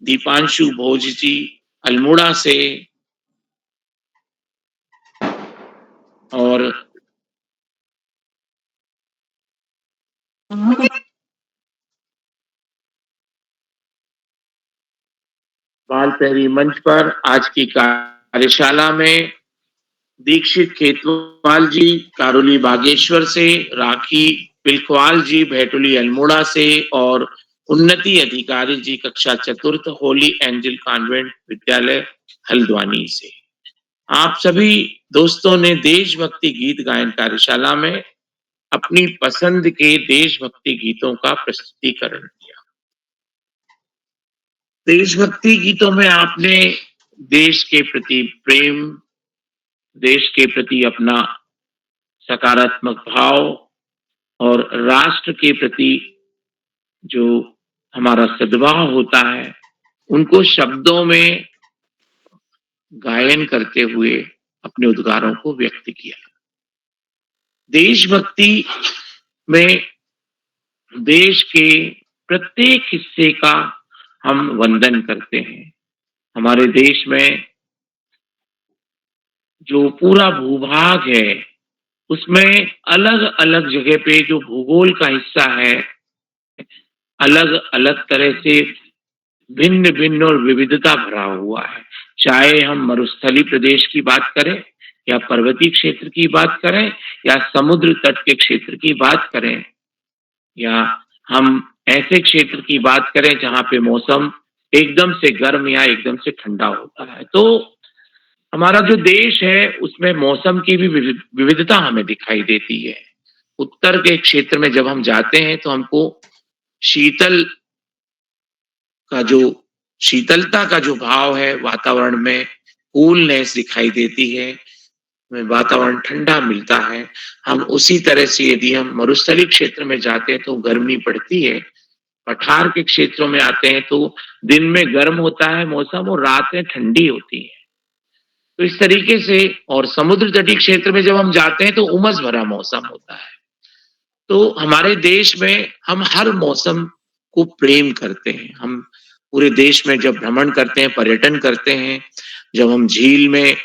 दीपांशु भोज जी अल्मोड़ा से, और बाल प्रहरी मंच पर आज की कार्यशाला में दीक्षित खेतवाल जी कारोली बागेश्वर से, राखी पिलखवाल जी भैटुली अल्मोड़ा से और उन्नति अधिकारी जी कक्षा 4 होली एंजल कॉन्वेंट विद्यालय हल्द्वानी से। आप सभी दोस्तों ने देशभक्ति गीत गायन कार्यशाला में अपनी पसंद के देशभक्ति गीतों का प्रस्तुतिकरण किया। देशभक्ति गीतों में आपने देश के प्रति प्रेम, देश के प्रति अपना सकारात्मक भाव और राष्ट्र के प्रति जो हमारा सद्भाव होता है उनको शब्दों में गायन करते हुए अपने उद्गारों को व्यक्त किया। देशभक्ति में देश के प्रत्येक हिस्से का हम वंदन करते हैं। हमारे देश में जो पूरा भूभाग है उसमें अलग अलग जगह पे जो भूगोल का हिस्सा है अलग अलग तरह से भिन्न भिन्न और विविधता भरा हुआ है। चाहे हम मरुस्थली प्रदेश की बात करें या पर्वतीय क्षेत्र की बात करें या समुद्र तट के क्षेत्र की बात करें या हम ऐसे क्षेत्र की बात करें जहां पे मौसम एकदम से गर्म या एकदम से ठंडा होता है, तो हमारा जो देश है उसमें मौसम की भी विविधता हमें दिखाई देती है। उत्तर के क्षेत्र में जब हम जाते हैं तो हमको शीतलता का जो भाव है वातावरण में कूलनेस दिखाई देती है, वातावरण ठंडा मिलता है। हम उसी तरह से यदि हम मरुस्थलीय क्षेत्र में जाते हैं तो गर्मी पड़ती है, पठार के क्षेत्रों में आते हैं तो दिन में गर्म होता है मौसम और रात में ठंडी होती है। तो इस तरीके से, और समुद्र तटीय क्षेत्र में जब हम जाते हैं तो उमस भरा मौसम होता है। तो हमारे देश में हम हर मौसम को प्रेम करते हैं। हम पूरे देश में जब भ्रमण करते हैं, पर्यटन करते हैं, जब हम झील में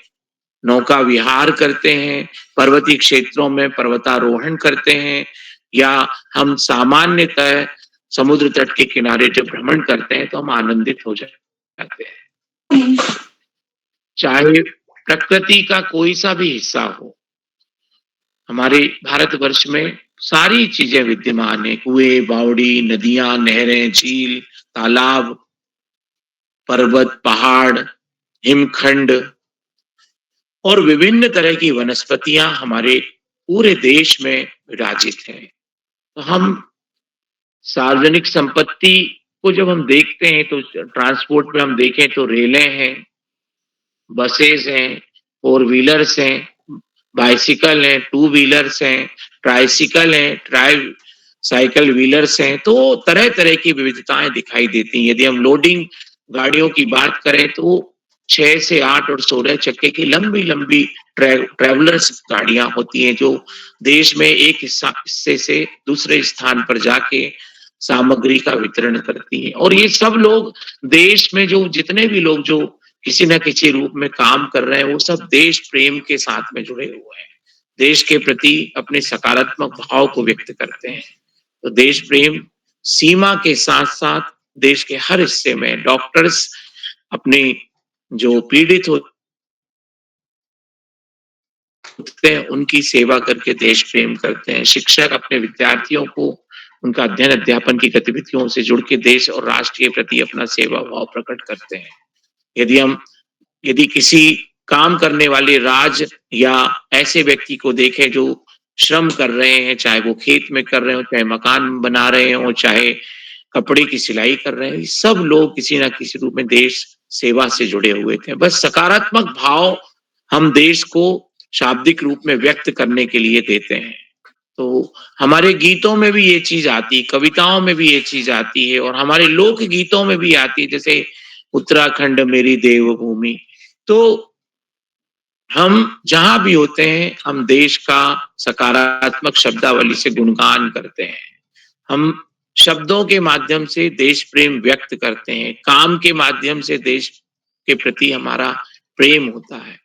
नौका विहार करते हैं, पर्वतीय क्षेत्रों में पर्वतारोहण करते हैं या हम सामान्यतः समुद्र तट के किनारे जब भ्रमण करते हैं तो हम आनंदित हो जाते हैं। चाहे प्रकृति का कोई सा भी हिस्सा हो, हमारे भारतवर्ष में सारी चीजें विद्यमान है। कुएं, बावड़ी, नदियां, नहरें, झील, तालाब, पर्वत, पहाड़, हिमखंड और विभिन्न तरह की वनस्पतियां हमारे पूरे देश में विराजित हैं। तो हम सार्वजनिक संपत्ति को जब हम देखते हैं तो ट्रांसपोर्ट में हम देखें तो रेलें हैं, बसेस हैं, 4 व्हीलर्स हैं, बाइसिकल हैं, 2 व्हीलर्स हैं, ट्राइसिकल हैं, ट्राई साइकिल व्हीलर्स हैं। तो तरह तरह की विविधताएं दिखाई देती हैं। यदि हम लोडिंग गाड़ियों की बात करें तो 6 से 8 और 16 चक्के की लंबी लंबी ट्रेवलर्स गाड़ियां होती हैं जो देश में एक हिस्से से दूसरे स्थान पर जाके सामग्री का वितरण करती हैं। और ये सब लोग देश में जो जितने भी लोग जो किसी न किसी रूप में काम कर रहे हैं वो सब देश प्रेम के साथ में जुड़े हुए हैं, देश के प्रति अपने सकारात्मक भाव को व्यक्त करते हैं। तो देश प्रेम सीमा के साथ साथ देश के हर हिस्से में डॉक्टर्स अपने जो पीड़ित होते हैं उनकी सेवा करके देश प्रेम करते हैं। शिक्षक अपने विद्यार्थियों को उनका अध्ययन अध्यापन की गतिविधियों से जुड़ के देश और राष्ट्र के प्रति अपना सेवा भाव प्रकट करते हैं। यदि किसी काम करने वाले राज या ऐसे व्यक्ति को देखें जो श्रम कर रहे हैं, चाहे वो खेत में कर रहे हो, चाहे मकान बना रहे हो, चाहे कपड़े की सिलाई कर रहे हैं, सब लोग किसी ना किसी रूप में देश सेवा से जुड़े हुए थे। बस सकारात्मक भाव हम देश को शाब्दिक रूप में व्यक्त करने के लिए देते हैं। तो हमारे गीतों में भी ये चीज आती है, कविताओं में भी ये चीज आती है और हमारे लोक गीतों में भी आती है, जैसे उत्तराखंड मेरी देवभूमि। तो हम जहां भी होते हैं हम देश का सकारात्मक शब्दावली से गुणगान करते हैं। हम शब्दों के माध्यम से देश प्रेम व्यक्त करते हैं, काम के माध्यम से देश के प्रति हमारा प्रेम होता है।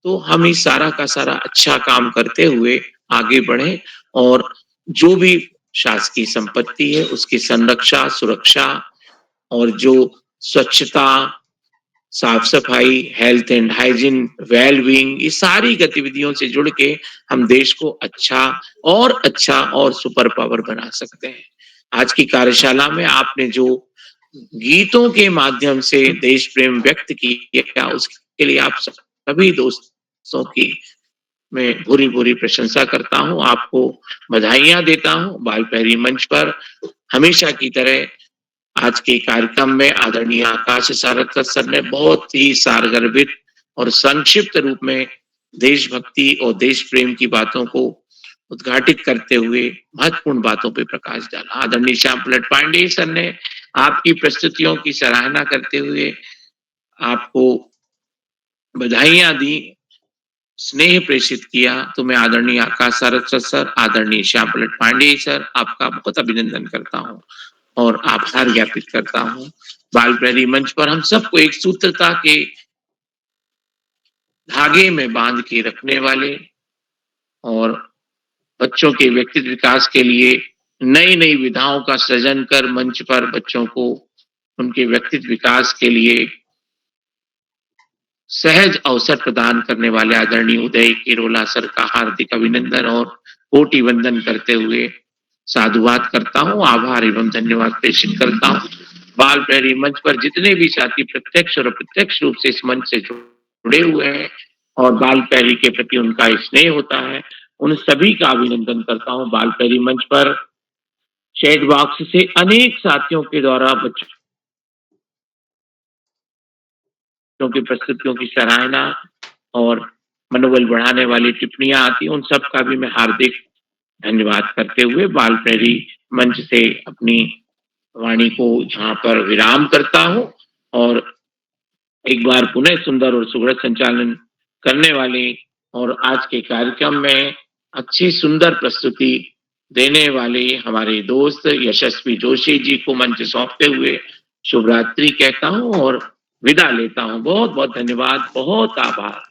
तो हम इस सारा का सारा अच्छा काम करते हुए आगे बढ़े और जो भी शासकीय संपत्ति है उसकी संरक्षा, सुरक्षा और जो स्वच्छता, साफ सफाई, health and hygiene, well being, ये सारी गतिविधियों से जुड़ के हम देश को अच्छा और सुपर पावर बना सकते हैं। आज की कार्यशाला में आपने जो गीतों के माध्यम से देश प्रेम व्यक्त किया उसके लिए आप सभी दोस्तों की मैं भूरी-भूरी प्रशंसा करता हूँ, आपको बधाइयाँ देता हूँ। बाल पहरी मंच पर हमेशा की तरह आज के कार्यक्रम में आदरणीय आकाश सारस्वत सर ने बहुत ही सारगर्भित और संक्षिप्त रूप में देशभक्ति और देश प्रेम की बातों को उद्घाटित करते हुए महत्वपूर्ण बातों पे प्रकाश डाला। आदरणीय श्याम पलट पांडेय सर ने आपकी प्रस्तुतियों की सराहना करते हुए आपको बधाइयाँ दी, स्नेह प्रेषित किया। तो मैं आदरणीय आकाश सारस्वत सर, आदरणीय श्याम पलट पांडेय सर, आपका बहुत अभिनंदन करता हूँ और आभार ज्ञापित करता हूँ। बाल प्रहरी मंच पर हम सबको एक सूत्रता के धागे में बांध के रखने वाले और बच्चों के व्यक्तित्व विकास के लिए नई नई विधाओं का सृजन कर मंच पर बच्चों को उनके व्यक्तित्व विकास के लिए सहज अवसर प्रदान करने वाले आदरणीय उदय किरोला सर का हार्दिक अभिनंदन और कोटि वंदन करते हुए साधुवाद करता हूँ, आभार एवं धन्यवाद प्रेषित करता हूँ। बाल प्रहरी मंच पर जितने भी साथी प्रत्यक्ष और अप्रत्यक्ष रूप से इस मंच से जुड़े हुए हैं और बाल प्रहरी के प्रति उनका स्नेह होता है, उन सभी का अभिनंदन करता हूँ। बाल प्रहरी मंच पर चैट बॉक्स से अनेक साथियों के द्वारा बच्चों की प्रस्तुतियों की सराहना और मनोबल बढ़ाने वाली टिप्पणियां आती हैं, उन सब का भी मैं हार्दिक धन्यवाद करते हुए बाल प्रहरी मंच से अपनी वाणी को यहाँ पर विराम करता हूँ और एक बार पुनः सुंदर और सुगढ़ संचालन करने वाले और आज के कार्यक्रम में अच्छी सुंदर प्रस्तुति देने वाले हमारे दोस्त यशस्वी जोशी जी को मंच सौंपते हुए शुभ रात्रि कहता हूँ और विदा लेता हूँ। बहुत बहुत धन्यवाद, बहुत आभार,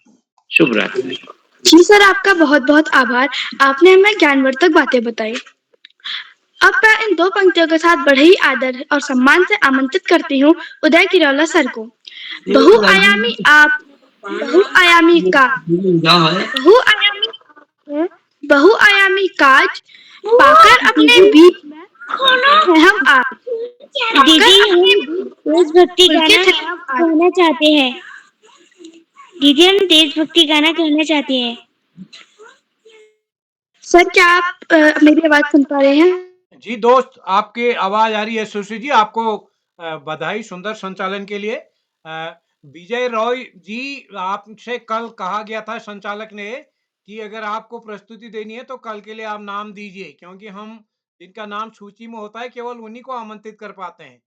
शुभ रात्रि। जी सर, आपका बहुत बहुत आभार। आपने हमें ज्ञानवर्धक बातें बताई। अब मैं इन दो पंक्तियों के साथ बड़े ही आदर और सम्मान से आमंत्रित करती हूँ उदय किरोला सर को। बहुआयामी आप, बहुआयामी का, बहुआयामी काज पाकर अपने बीच में हैं हम आज। दीदी हम देशभक्ति गाना कहना चाहते हैं। दीदी हम देशभक्ति गाना कहना चाहते हैं। सर, क्या आप मेरी आवाज सुन पा रहे हैं? जी दोस्त, आपकी आवाज आ रही है। सुश्री जी, आपको बधाई सुंदर संचालन के लिए। विजय रॉय जी, आपसे कल कहा गया था संचालक ने कि अगर आपको प्रस्तुति देनी है तो कल के लिए आप नाम दीजिए, क्योंकि हम जिनका नाम सूची में होता है केवल उन्हीं को आमंत्रित कर पाते हैं।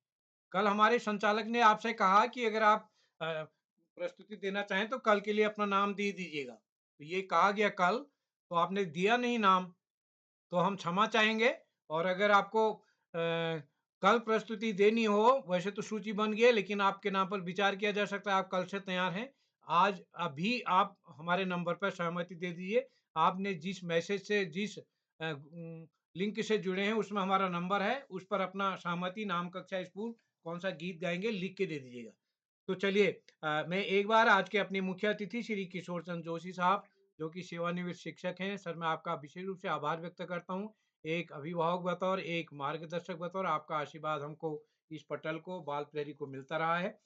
कल हमारे संचालक ने आपसे कहा कि अगर आप प्रस्तुति देना चाहें तो कल के लिए अपना नाम दे दीजिएगा। तो ये कहा गया कल, तो आपने दिया नहीं नाम, तो हम क्षमा चाहेंगे। और अगर आपको कल प्रस्तुति देनी हो, वैसे तो सूची बन गई है, लेकिन आपके नाम पर विचार किया जा सकता है। आप कल से तैयार हैं, आज अभी आप हमारे नंबर पर सहमति दे दीजिए। आपने जिस मैसेज से, जिस लिंक से जुड़े हैं उसमें हमारा नंबर है, उस पर अपना सहमति, नाम, कक्षा, स्कूल, कौन सा गीत गाएंगे लिख के दे दीजिएगा। तो चलिए, मैं एक बार आज के अपने मुख्य अतिथि श्री किशोर चंद्र जोशी साहब, जो कि सेवानिवृत्त शिक्षक हैं, सर मैं आपका विशेष रूप से आभार व्यक्त करता हूं। एक अभिभावक बतौर, एक मार्गदर्शक बतौर आपका आशीर्वाद हमको इस पटल को, बाल प्रहरी को मिलता रहा है।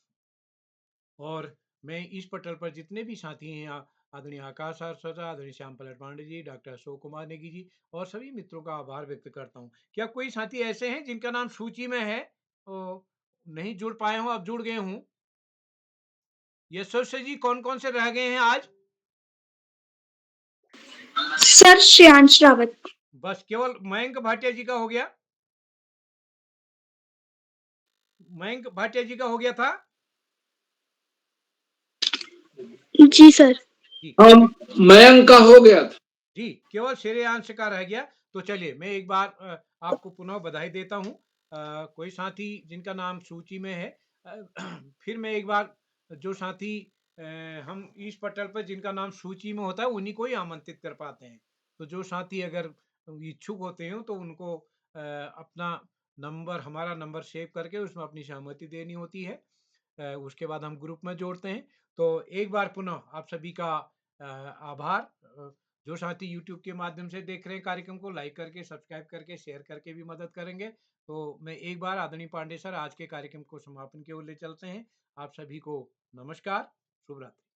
और मैं इस पटल पर जितने भी साथी हैं, आदरणीय आकाश सर, आदरणीय श्याम पलट पांडे जी, डॉक्टर अशोक कुमार नेगी जी और सभी मित्रों का आभार व्यक्त करता हूं। क्या कोई साथी ऐसे हैं जिनका नाम सूची में है, तो नहीं जुड़ पाए हों, अब जुड़ गए हूं? यशस्वी जी, कौन कौन से रह गए हैं आज? सर, श्रेयांश रावत। बस केवल मयंक भाटिया जी का हो गया? मयंक भाटिया जी का हो गया था? जी सर। जी मयंक का हो गया था। जी, केवल श्रेयांश का रह गया। तो चलिए मैं एक बार आपको पुनः बधाई देता हूँ। कोई साथी जिनका नाम सूची में है, फिर मैं एक बार जो साथी हम इस पटल पर जिनका नाम सूची में होता है उन्हीं को ही आमंत्रित कर पाते हैं। तो जो साथी अगर इच्छुक होते हो तो उनको अपना नंबर, हमारा नंबर सेव करके उसमें अपनी सहमति देनी होती है। उसके बाद हम ग्रुप में जोड़ते हैं। तो एक बार पुनः आप सभी का आभार। जो साथी यूट्यूब के माध्यम से देख रहे हैं कार्यक्रम को, लाइक करके, सब्सक्राइब करके, शेयर करके भी मदद करेंगे। तो मैं एक बार आदरणीय पांडे सर आज के कार्यक्रम को समापन की ओर ले चलते हैं। आप सभी को नमस्कार, शुभ रात्रि।